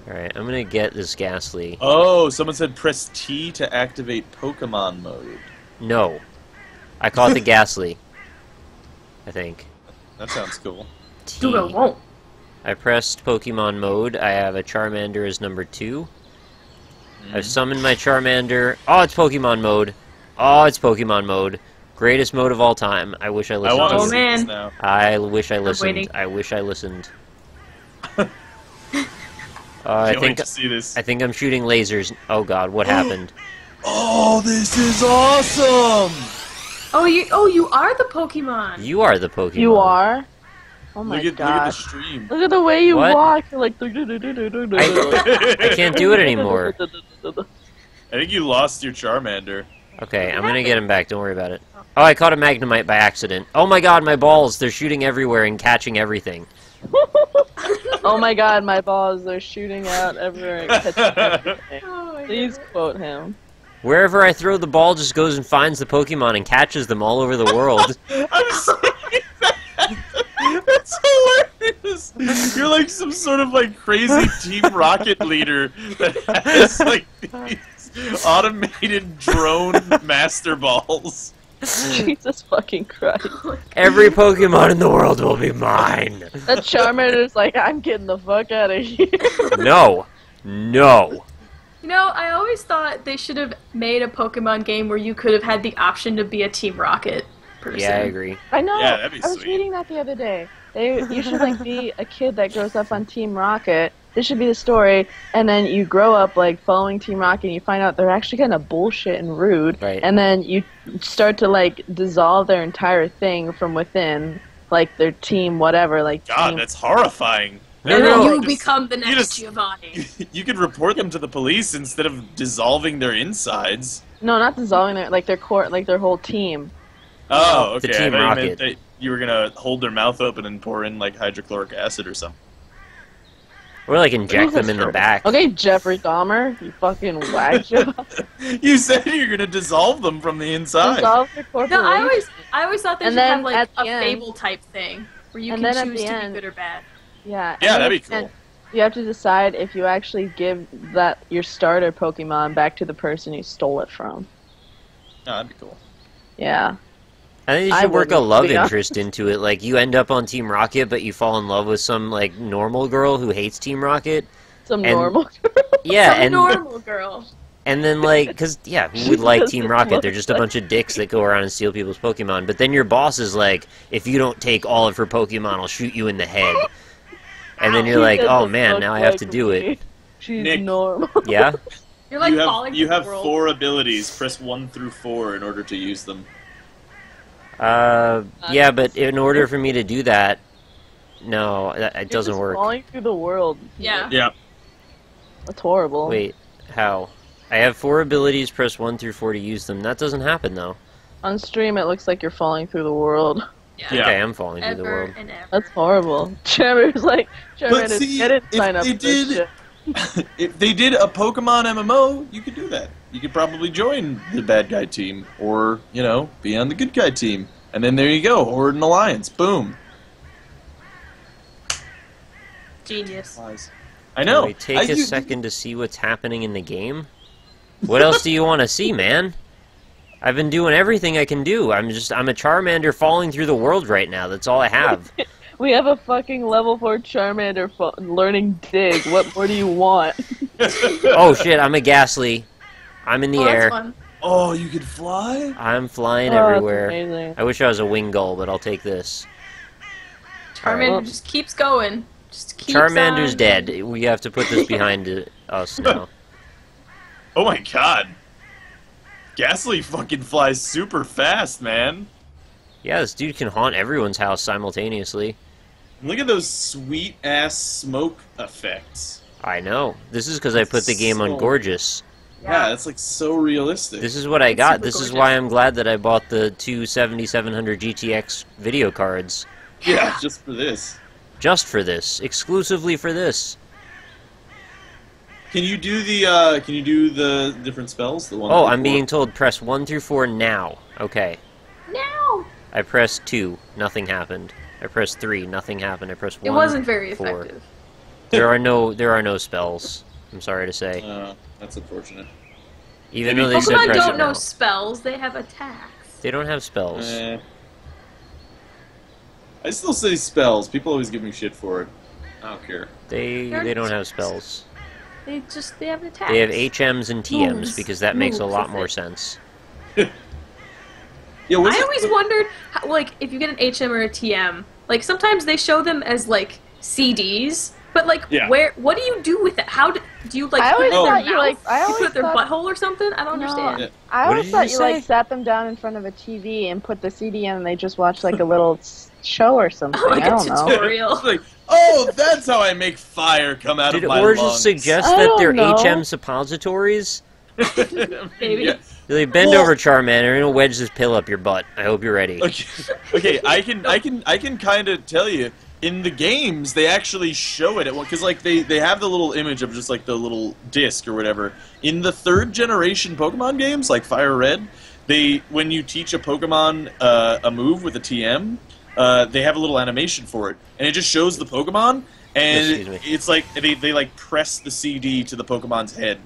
Speaker 1: Alright, I'm gonna get this Ghastly.
Speaker 3: Oh, someone said press T to activate Pokemon mode.
Speaker 1: No. I call it the Ghastly. I think.
Speaker 3: That sounds cool.
Speaker 1: T.
Speaker 2: Dude, I won't.
Speaker 1: I pressed Pokemon mode. I have a Charmander as number 2. I've summoned my Charmander. Oh, it's Pokemon mode. Oh, it's Pokemon mode. Greatest mode of all time. I wish I
Speaker 3: I
Speaker 1: listened
Speaker 3: want
Speaker 1: to
Speaker 3: to
Speaker 2: Oh,
Speaker 1: you.
Speaker 3: see
Speaker 2: man.
Speaker 3: this now.
Speaker 1: I wish I
Speaker 2: waiting.
Speaker 1: listened. I wish I listened.
Speaker 3: Can't
Speaker 1: I
Speaker 3: wait to see this.
Speaker 1: think I'm shooting lasers. Oh god, what happened?
Speaker 3: Oh, this is awesome!
Speaker 2: Oh, you are the Pokemon.
Speaker 1: You are the Pokemon.
Speaker 4: You are? Oh my
Speaker 3: Look at the
Speaker 4: god.
Speaker 3: stream.
Speaker 4: Look at the way you
Speaker 1: What?
Speaker 4: walk. You're like.
Speaker 1: I can't do it anymore.
Speaker 3: I think you lost your Charmander.
Speaker 1: Okay, I'm gonna get him back. Don't worry about it. Oh, I caught a Magnemite by accident. Oh my god, my balls! They're shooting everywhere and catching everything.
Speaker 4: Oh my god, my balls, they're shooting out everywhere and catching everything.
Speaker 2: Oh my
Speaker 4: Please
Speaker 2: God.
Speaker 4: quote him.
Speaker 1: Wherever I throw the ball, just goes and finds the Pokemon and catches them all over the world.
Speaker 3: I'm saying that. That's hilarious. You're like some sort of like crazy Team Rocket leader that has like these automated drone master balls.
Speaker 4: Jesus fucking Christ.
Speaker 1: Every Pokemon in the world will be mine.
Speaker 4: That Charmander's like, I'm getting the fuck out of here.
Speaker 1: No. No.
Speaker 2: You know, I always thought they should have made a Pokemon game where you could have had the option to be a Team Rocket person.
Speaker 1: Yeah, I agree.
Speaker 4: I know.
Speaker 3: Yeah, that'd be
Speaker 4: I was
Speaker 3: sweet.
Speaker 4: reading that the other day. You should like be a kid that grows up on Team Rocket. This should be the story, and then you grow up like following Team Rocket, and you find out they're actually kind of bullshit and rude,
Speaker 1: Right.
Speaker 4: and then you start to like dissolve their entire thing from within, like their team, whatever. Like
Speaker 3: God,
Speaker 4: team.
Speaker 3: that's horrifying.
Speaker 1: No,
Speaker 2: And
Speaker 1: no,
Speaker 2: then you
Speaker 3: Just-
Speaker 2: become the
Speaker 3: you
Speaker 2: next
Speaker 3: just-
Speaker 2: Giovanni.
Speaker 3: You could report them to the police instead of dissolving their insides.
Speaker 4: No, not dissolving their like their core, like their whole team.
Speaker 3: Oh, okay.
Speaker 1: The Team
Speaker 3: I thought you
Speaker 1: Rocket.
Speaker 3: meant that you were gonna hold their mouth open and pour in like hydrochloric acid or something.
Speaker 1: Or like inject them in the back.
Speaker 4: Okay, Jeffrey Dahmer, you fucking wag job.
Speaker 3: You said you're gonna dissolve them from the inside.
Speaker 4: Dissolve their corporation.
Speaker 2: No, I always thought they
Speaker 4: And
Speaker 2: should
Speaker 4: then
Speaker 2: have like
Speaker 4: at
Speaker 2: a
Speaker 4: the end-
Speaker 2: Fable type thing where you
Speaker 4: and
Speaker 2: can
Speaker 4: then at
Speaker 2: choose
Speaker 4: the
Speaker 2: to
Speaker 4: end-
Speaker 2: be good or bad.
Speaker 4: Yeah.
Speaker 3: Yeah,
Speaker 4: and
Speaker 3: that'd be
Speaker 4: then-
Speaker 3: cool.
Speaker 4: You have to decide if you actually give that your starter Pokemon back to the person you stole it from.
Speaker 3: No, that'd be cool.
Speaker 4: Yeah.
Speaker 1: I think you
Speaker 4: I
Speaker 1: should work a
Speaker 4: wouldn't,
Speaker 1: love
Speaker 4: to be honest.
Speaker 1: interest into it. Like, you end up on Team Rocket, but you fall in love with some, like, normal girl who hates Team Rocket.
Speaker 4: Some
Speaker 1: And-
Speaker 4: normal
Speaker 1: Yeah,
Speaker 2: Some
Speaker 1: and
Speaker 2: normal girl.
Speaker 1: and then, like, because, yeah, who would like Team
Speaker 4: doesn't
Speaker 1: Rocket?
Speaker 4: look
Speaker 1: They're just a bunch of dicks that go around and steal people's Pokemon. But then your boss is like, if you don't take all of her Pokemon, I'll shoot you in the head. And then you're
Speaker 4: She
Speaker 1: like,
Speaker 4: doesn't
Speaker 1: oh man,
Speaker 4: look
Speaker 1: now I have
Speaker 4: like
Speaker 1: to do
Speaker 4: me.
Speaker 1: it.
Speaker 4: She's
Speaker 3: Nick.
Speaker 4: normal.
Speaker 1: Yeah?
Speaker 2: You're like
Speaker 3: you
Speaker 2: falling
Speaker 3: have, you
Speaker 2: to the
Speaker 3: have
Speaker 2: world.
Speaker 3: 4 abilities. Press 1 through 4 in order to use them.
Speaker 1: Yeah, but in order for me to do that, no, it
Speaker 4: You're
Speaker 1: doesn't
Speaker 4: just
Speaker 1: work.
Speaker 4: falling through the world.
Speaker 2: Yeah.
Speaker 3: Yeah.
Speaker 4: That's horrible.
Speaker 1: Wait, how? I have 4 abilities, press 1 through 4 to use them. That doesn't happen, though.
Speaker 4: On stream, it looks like you're falling through the world.
Speaker 2: Yeah.
Speaker 3: Yeah.
Speaker 1: Okay, I'm falling through the
Speaker 2: Ever
Speaker 1: world.
Speaker 2: and ever.
Speaker 4: That's horrible. Charmander's like, Charmander's,
Speaker 3: see,
Speaker 4: I didn't
Speaker 3: if
Speaker 4: sign up
Speaker 3: they
Speaker 4: for this
Speaker 3: did-
Speaker 4: shit.
Speaker 3: If they did a Pokemon MMO, you could do that. You could probably join the bad guy team, or, you know, be on the good guy team. And then there you go, Horde and Alliance. Boom.
Speaker 2: Genius.
Speaker 3: I know.
Speaker 1: Can we take a second to see what's happening in the game? What else do you want to see, man? I've been doing everything I can do. I'm a Charmander falling through the world right now. That's all I have.
Speaker 4: We have a fucking level 4 Charmander learning dig. What more do you want?
Speaker 1: Oh shit, I'm a Ghastly. I'm in the
Speaker 2: Oh, that's
Speaker 1: air.
Speaker 2: fun.
Speaker 3: Oh, you could fly?
Speaker 1: I'm flying
Speaker 4: Oh, that's
Speaker 1: everywhere.
Speaker 4: amazing.
Speaker 1: I wish I was a wing gull, but I'll take this.
Speaker 2: Charmander
Speaker 4: Alright.
Speaker 2: just keeps going. Just keeps
Speaker 1: Charmander's
Speaker 2: on.
Speaker 1: dead. We have to put this behind us now.
Speaker 3: Oh my god. Ghastly fucking flies super fast, man.
Speaker 1: Yeah, this dude can haunt everyone's house simultaneously.
Speaker 3: Look at those sweet ass smoke effects.
Speaker 1: I know. This is because I put the game on
Speaker 3: So-
Speaker 1: gorgeous.
Speaker 3: Yeah, that's like so realistic.
Speaker 1: This is what I
Speaker 2: It's
Speaker 1: got.
Speaker 2: super
Speaker 1: This is
Speaker 2: gorgeous.
Speaker 1: why I'm glad that I bought the two 7700 GTX video cards.
Speaker 3: Yeah, just for this.
Speaker 1: Just for this. Exclusively for this.
Speaker 3: Can you do the different spells? The one
Speaker 1: Oh,
Speaker 3: through
Speaker 1: I'm
Speaker 3: 4?
Speaker 1: being told press 1 through 4 now. Okay.
Speaker 2: No!
Speaker 1: I pressed 2. Nothing happened. I pressed 3. Nothing happened. I pressed 1.
Speaker 2: It wasn't very
Speaker 1: 4.
Speaker 2: effective.
Speaker 1: There are no spells. I'm sorry to say.
Speaker 3: That's unfortunate.
Speaker 1: Even
Speaker 3: maybe
Speaker 1: though they said
Speaker 2: Pokemon
Speaker 1: press
Speaker 2: don't
Speaker 1: it
Speaker 2: know
Speaker 1: now.
Speaker 2: spells, they have attacks.
Speaker 1: They don't have spells.
Speaker 3: I still say spells. People always give me shit for it. I don't care.
Speaker 1: They don't have spells.
Speaker 2: They have attacks.
Speaker 1: They have HMs and TMs
Speaker 2: Moves.
Speaker 1: because that makes a
Speaker 2: Moves,
Speaker 1: lot
Speaker 2: I
Speaker 1: more
Speaker 2: think.
Speaker 1: sense.
Speaker 3: Yeah,
Speaker 2: I always wondered, how, like, if you get an HM or a TM, like, sometimes they show them as, like, CDs, but, like,
Speaker 3: Yeah.
Speaker 2: what do you do with it? How do you, like,
Speaker 4: I
Speaker 2: put
Speaker 4: always
Speaker 2: it in their
Speaker 4: thought you,
Speaker 2: mouth?
Speaker 4: like, I
Speaker 2: You
Speaker 4: always
Speaker 2: put it in their
Speaker 4: thought-
Speaker 2: butthole or something? I don't understand.
Speaker 3: Yeah.
Speaker 4: I
Speaker 1: What
Speaker 4: always
Speaker 1: did
Speaker 4: thought
Speaker 1: you
Speaker 4: you
Speaker 1: say?
Speaker 4: like sat them down in front of a TV and put the CD in and they just watched like a little show or something.
Speaker 2: Like
Speaker 4: I
Speaker 2: a
Speaker 4: don't know.
Speaker 2: tutorial.
Speaker 3: It's like, oh, that's how I make fire come out
Speaker 1: Did
Speaker 3: of my
Speaker 1: Origin
Speaker 3: lungs.
Speaker 1: suggest
Speaker 4: I
Speaker 1: that
Speaker 4: don't
Speaker 1: they're
Speaker 4: know.
Speaker 1: HM suppositories?
Speaker 2: Maybe.
Speaker 3: Yeah.
Speaker 1: They bend
Speaker 3: Well-
Speaker 1: over, Charmander, and it'll wedge this pill up your butt. I hope you're ready.
Speaker 3: Okay, I can kind of tell you. In the games, they actually show it because like they have the little image of just like the little disc or whatever. In the 3rd generation Pokemon games, like Fire Red, when you teach a Pokemon a move with a TM, they have a little animation for it, and it just shows the Pokemon,
Speaker 1: Excuse
Speaker 3: and
Speaker 1: me.
Speaker 3: it's like they like press the CD to the Pokemon's head,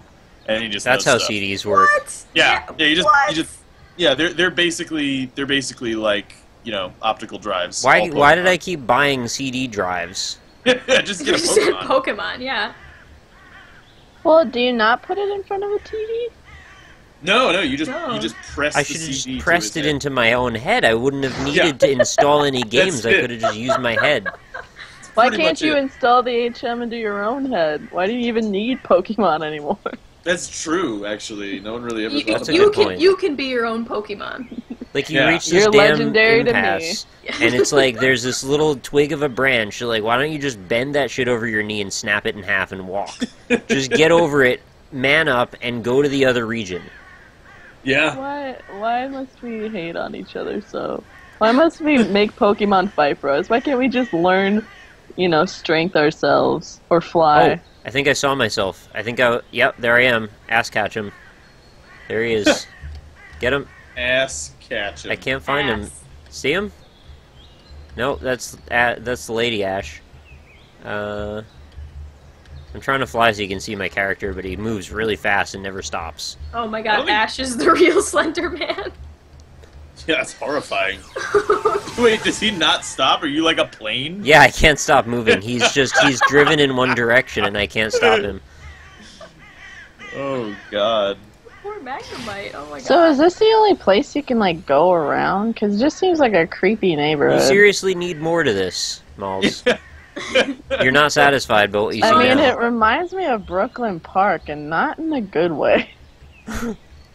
Speaker 3: and he just
Speaker 1: That's
Speaker 3: does
Speaker 1: how
Speaker 3: stuff.
Speaker 1: CDs work.
Speaker 2: What?
Speaker 3: Yeah, you
Speaker 2: what?
Speaker 3: just yeah, they're basically like, you know, optical drives.
Speaker 1: Why
Speaker 3: all
Speaker 1: did I
Speaker 3: Pokemon.
Speaker 1: keep buying CD drives?
Speaker 3: Just
Speaker 2: You
Speaker 3: get a
Speaker 2: just said
Speaker 3: Pokemon.
Speaker 2: Pokemon, yeah.
Speaker 4: Well, do you not put it in front of a TV?
Speaker 3: No, you
Speaker 2: No.
Speaker 3: just press
Speaker 1: I
Speaker 3: the
Speaker 1: should have
Speaker 3: CD
Speaker 1: just
Speaker 3: to
Speaker 1: pressed
Speaker 3: his
Speaker 1: it
Speaker 3: head.
Speaker 1: into my own head. I wouldn't have needed to install any games. I
Speaker 3: it.
Speaker 1: could have just used my head.
Speaker 4: Why
Speaker 3: pretty
Speaker 4: can't
Speaker 3: much
Speaker 4: you
Speaker 3: it.
Speaker 4: install the HM into your own head? Why do you even need Pokemon anymore?
Speaker 3: That's true, actually. No one really ever
Speaker 2: You,
Speaker 3: thought
Speaker 1: That's a
Speaker 3: about
Speaker 1: good
Speaker 3: it.
Speaker 1: point.
Speaker 2: you can be your own Pokemon.
Speaker 1: Like, you
Speaker 3: Yeah.
Speaker 1: reach this
Speaker 4: You're
Speaker 1: damn
Speaker 4: legendary to me.
Speaker 1: impasse, and it's like, there's this little twig of a branch. You're like, why don't you just bend that shit over your knee and snap it in half and walk? Just get over it, man up, and go to the other region.
Speaker 3: Yeah.
Speaker 4: Why must we hate on each other so? Why must we make Pokemon fight for us? Why can't we just learn, strength ourselves or fly?
Speaker 1: Oh, I think I saw myself. Yep, there I am. Ass catch him. There he is. Get him.
Speaker 3: Ass catch him.
Speaker 1: I can't find him.
Speaker 2: Ass.
Speaker 1: See him? No, that's the Lady Ash. I'm trying to fly so you can see my character, but he moves really fast and never stops.
Speaker 2: Oh my
Speaker 3: I
Speaker 2: god,
Speaker 3: don't think-
Speaker 2: Ash is the real Slender Man.
Speaker 3: Yeah, that's horrifying. Wait, does he not stop? Are you like a plane?
Speaker 1: Yeah, I can't stop moving. He's driven in one direction and I can't stop him.
Speaker 3: Oh, God.
Speaker 2: Poor Magnemite, oh my god.
Speaker 4: So is this the only place you can go around? Because it just seems like a creepy
Speaker 1: You
Speaker 4: neighborhood.
Speaker 1: seriously need more to this, Molls. You're not satisfied by what you see
Speaker 4: I mean,
Speaker 1: now.
Speaker 4: it reminds me of Brooklyn Park, and not in a good way.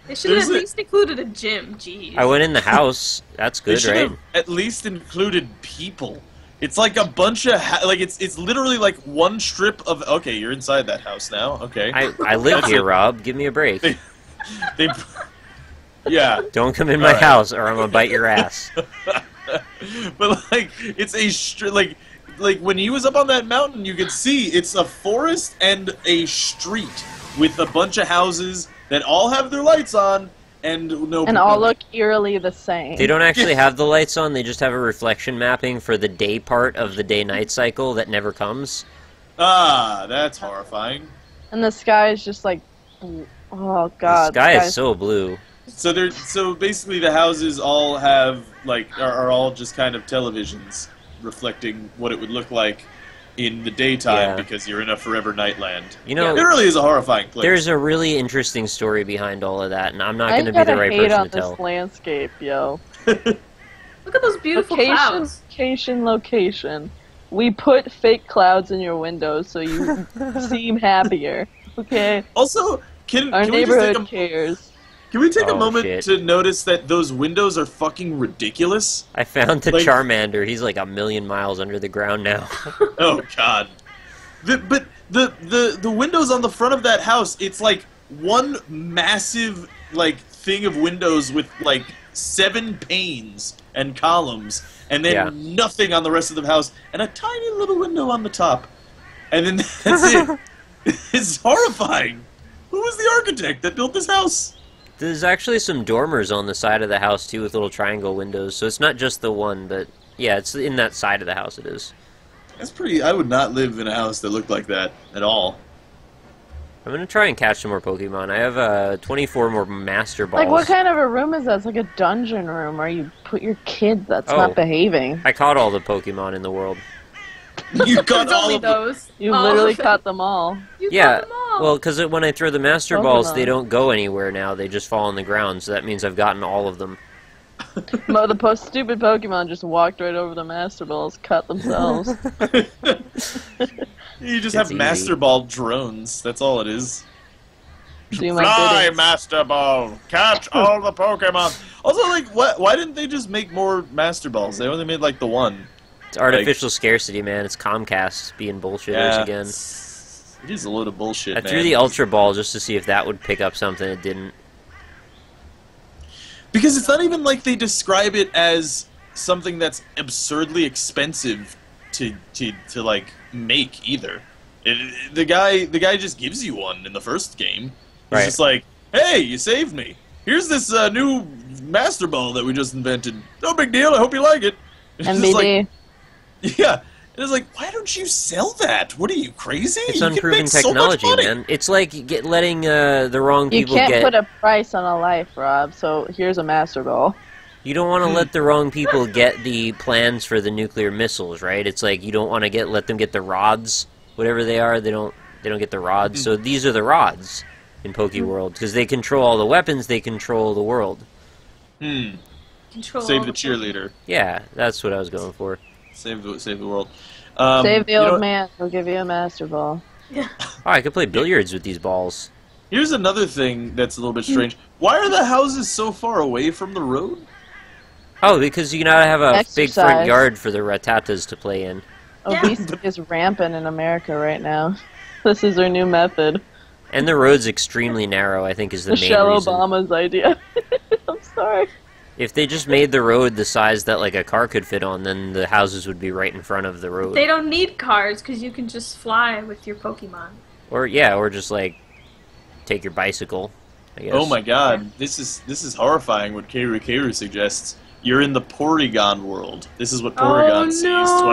Speaker 2: They should have
Speaker 3: There's
Speaker 2: at
Speaker 3: a-
Speaker 2: least included a gym, jeez.
Speaker 1: I went in the house. That's
Speaker 3: They
Speaker 1: good,
Speaker 3: should
Speaker 1: right?
Speaker 3: have at least included people. It's like a bunch of it's literally like one strip of. Okay, you're inside that house now. Okay,
Speaker 1: I live
Speaker 3: That's
Speaker 1: here,
Speaker 3: it.
Speaker 1: Rob. Give me a break.
Speaker 3: they, yeah,
Speaker 1: Don't come in my
Speaker 3: Alright.
Speaker 1: house or I'm gonna bite your ass.
Speaker 3: but it's a like when he was up on that mountain, you could see it's a forest and a street with a bunch of houses that all have their lights on and no.
Speaker 4: And
Speaker 3: people.
Speaker 4: all look eerily the same.
Speaker 1: They don't actually have the lights on, they just have a reflection mapping for the day part of the day-night cycle that never comes.
Speaker 3: Ah, that's horrifying.
Speaker 4: And the sky is just like, oh god.
Speaker 1: the sky
Speaker 4: sky's-
Speaker 1: is so blue.
Speaker 3: So basically the houses all have are all just kind of televisions reflecting what it would look like in the daytime
Speaker 1: Yeah.
Speaker 3: because you're in a forever nightland.
Speaker 1: You know,
Speaker 3: It really is a horrifying place.
Speaker 1: there's a really interesting story behind all of that, and I'm not
Speaker 4: I
Speaker 1: going to be the
Speaker 4: gotta
Speaker 1: right
Speaker 4: hate
Speaker 1: person
Speaker 4: on
Speaker 1: to tell.
Speaker 4: this landscape, yo.
Speaker 2: Look at those beautiful clouds.
Speaker 4: Location. We put fake clouds in your windows so you seem happier. Okay?
Speaker 3: Also, can
Speaker 4: Our
Speaker 3: we just
Speaker 4: neighborhood
Speaker 3: take
Speaker 4: cares.
Speaker 3: can we take a
Speaker 1: Oh,
Speaker 3: moment
Speaker 1: shit.
Speaker 3: to notice that those windows are fucking ridiculous?
Speaker 1: I found the
Speaker 3: Like-
Speaker 1: Charmander. He's like a million miles under the ground now.
Speaker 3: Oh God. But the windows on the front of that house, it's like one massive thing of windows with 7 panes and columns, and then
Speaker 1: Yeah.
Speaker 3: nothing on the rest of the house, and a tiny little window on the top, and then that's it. It's horrifying. Who was the architect that built this house?
Speaker 1: There's actually some dormers on the side of the house, too, with little triangle windows, so it's not just the one, but yeah, it's in that side of the house it is.
Speaker 3: That's pretty. I would not live in a house that looked like that at all.
Speaker 1: I'm gonna try and catch some more Pokemon. I have 24 more Master Balls.
Speaker 4: Like, what kind of a room is that? It's like a dungeon room where you put your kid that's
Speaker 1: Oh.
Speaker 4: not behaving.
Speaker 1: I caught all the Pokemon in the world.
Speaker 3: You got
Speaker 2: There's
Speaker 3: all
Speaker 2: only
Speaker 3: of them.
Speaker 2: those.
Speaker 4: You
Speaker 2: All
Speaker 4: literally
Speaker 2: of them.
Speaker 4: caught them all.
Speaker 2: You
Speaker 1: Yeah,
Speaker 2: caught them all.
Speaker 1: well, because when I throw the Master Balls,
Speaker 4: Pokemon.
Speaker 1: they don't go anywhere now. They just fall on the ground, so that means I've gotten all of them.
Speaker 4: Stupid Pokemon just walked right over the Master Balls, cut themselves.
Speaker 3: You just
Speaker 1: It's
Speaker 3: have
Speaker 1: easy.
Speaker 3: Master Ball drones. That's all it is.
Speaker 4: Do my
Speaker 3: Fly,
Speaker 4: bidding.
Speaker 3: Master Ball! Catch all the Pokemon! Also, like, why didn't they just make more Master Balls? They only made, like, the one.
Speaker 1: It's artificial scarcity, man. It's Comcast being bullshitters again.
Speaker 3: It is a load of bullshit,
Speaker 1: I
Speaker 3: man.
Speaker 1: threw the Ultra Ball just to see if that would pick up something. It didn't.
Speaker 3: Because it's not even like they describe it as something that's absurdly expensive to like, make, either. The guy just gives you one in the first game. He's
Speaker 1: Right.
Speaker 3: just like, hey, you saved me. Here's this new Master Ball that we just invented. No big deal, I hope you like it. It's just
Speaker 4: MBD.
Speaker 3: like, yeah. And it's like, why don't you sell that? What are you, crazy?
Speaker 1: It's
Speaker 3: You can
Speaker 1: unproven
Speaker 3: make so much
Speaker 1: technology,
Speaker 3: money.
Speaker 1: man. It's like letting the wrong
Speaker 4: You
Speaker 1: people
Speaker 4: can't
Speaker 1: get.
Speaker 4: put a price on a life, Rob, so here's a Master Ball.
Speaker 1: You don't want to let the wrong people get the plans for the nuclear missiles, right? It's like you don't want to let them get the rods, whatever they are. They don't get the rods. So these are the rods in Pokeworld because they control all the weapons. They control the world.
Speaker 2: Control
Speaker 3: Save
Speaker 2: all
Speaker 3: the cheerleader.
Speaker 1: Yeah, that's what I was going for.
Speaker 3: Save the world.
Speaker 4: Save the
Speaker 3: you know
Speaker 4: old
Speaker 3: what?
Speaker 4: man, he'll give you a Master Ball.
Speaker 2: Yeah.
Speaker 1: Oh, I could play billiards with these balls.
Speaker 3: Here's another thing that's a little bit strange. Why are the houses so far away from the road?
Speaker 1: Oh, because you gotta have a big front
Speaker 4: Exercise.
Speaker 1: yard for the Rattatas to play in.
Speaker 4: Obesity is rampant in America right now. This is their new method.
Speaker 1: And the road's extremely narrow, I think, is the main
Speaker 4: Michelle
Speaker 1: reason.
Speaker 4: Obama's idea. I'm sorry.
Speaker 1: If they just made the road the size that like a car could fit on, then the houses would be right in front of the road.
Speaker 2: They don't need cars because you can just fly with your Pokemon.
Speaker 1: Or just like take your bicycle, I guess.
Speaker 3: Oh my god, this is horrifying what Keiru suggests. You're in the Porygon world. This is what Porygon sees
Speaker 2: no.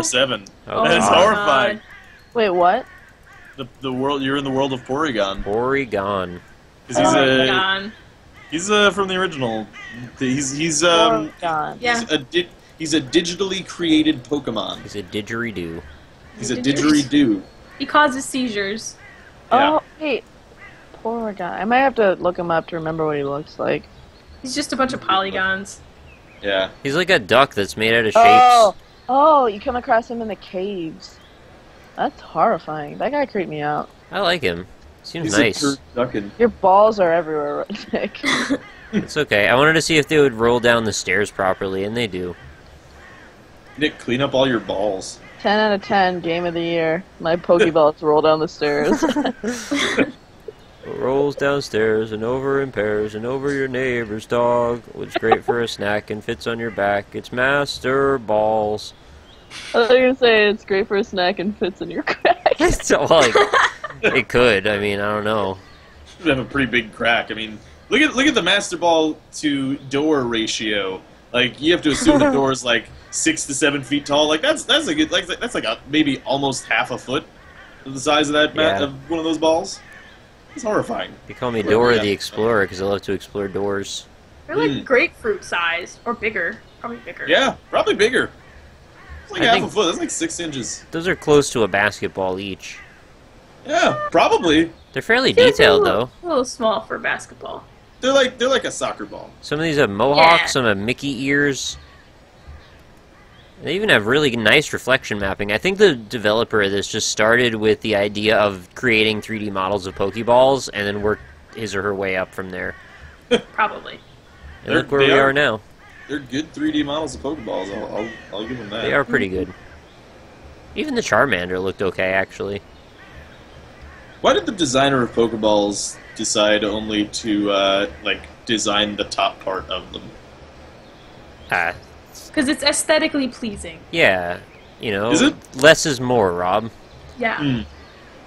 Speaker 3: 24/7.
Speaker 1: Oh,
Speaker 3: That is
Speaker 1: God.
Speaker 3: horrifying.
Speaker 4: Wait, what?
Speaker 3: The world, you're in the world of Porygon.
Speaker 1: Porygon.
Speaker 3: 'Cause he's
Speaker 2: Porygon.
Speaker 3: he's from the original. He's
Speaker 4: Porygon.
Speaker 2: Yeah.
Speaker 3: he's a digitally created Pokemon.
Speaker 1: He's a didgeridoo.
Speaker 3: He's a didgeridoo.
Speaker 2: He causes seizures.
Speaker 3: Yeah.
Speaker 4: Oh, wait. Porygon. I might have to look him up to remember what he looks like.
Speaker 2: He's just a bunch of polygons.
Speaker 3: Yeah.
Speaker 1: He's like a duck that's made out of shapes.
Speaker 4: Oh, you come across him in the caves. That's horrifying. That guy creeped me out.
Speaker 1: I like him. Seems
Speaker 3: He's
Speaker 1: nice.
Speaker 3: a duckin'.
Speaker 4: Your balls are everywhere, Nick.
Speaker 1: It's okay. I wanted to see if they would roll down the stairs properly, and they do.
Speaker 3: Nick, clean up all your balls.
Speaker 4: 10 out of 10, game of the year. My Pokeballs roll down the stairs.
Speaker 1: Rolls downstairs and over in pairs and over your neighbor's dog. It's great for a snack and fits on your back. It's Master Balls.
Speaker 4: I was going to say it's great for a snack and fits in your crack.
Speaker 1: So, like, it could. I mean, I don't know.
Speaker 3: You have a pretty big crack. I mean, look at the Master Ball to door ratio. Like, you have to assume the door is like 6 to 7 feet tall. Like that's a good that's like a maybe almost half a foot of the size of that
Speaker 1: Yeah.
Speaker 3: of one of those balls. It's horrifying.
Speaker 1: They call me Dora
Speaker 3: Yeah.
Speaker 1: the Explorer because I love to explore doors.
Speaker 2: They're like grapefruit sized or bigger. Probably bigger.
Speaker 3: Yeah, probably bigger. It's like
Speaker 1: I
Speaker 3: half
Speaker 1: think-
Speaker 3: a foot. That's like 6 inches.
Speaker 1: Those are close to a basketball each.
Speaker 3: Yeah, probably.
Speaker 1: They're fairly
Speaker 2: Feels
Speaker 1: detailed,
Speaker 2: a
Speaker 1: though.
Speaker 2: little, a little small for basketball.
Speaker 3: They're like a soccer ball.
Speaker 1: Some of these have mohawks,
Speaker 2: Yeah.
Speaker 1: some have Mickey ears. They even have really nice reflection mapping. I think the developer of this just started with the idea of creating 3D models of Pokeballs and then worked his or her way up from there.
Speaker 2: Probably.
Speaker 1: And look where we are now.
Speaker 3: They're good 3D models of Pokeballs. I'll give them that.
Speaker 1: They are pretty good. Even the Charmander looked okay, actually.
Speaker 3: Why did the designer of Pokeballs decide only to design the top part of them?
Speaker 1: Ah,
Speaker 2: Because it's aesthetically pleasing.
Speaker 1: yeah. You know,
Speaker 3: Is it?
Speaker 1: less is more, Rob.
Speaker 2: Yeah.
Speaker 3: Mm.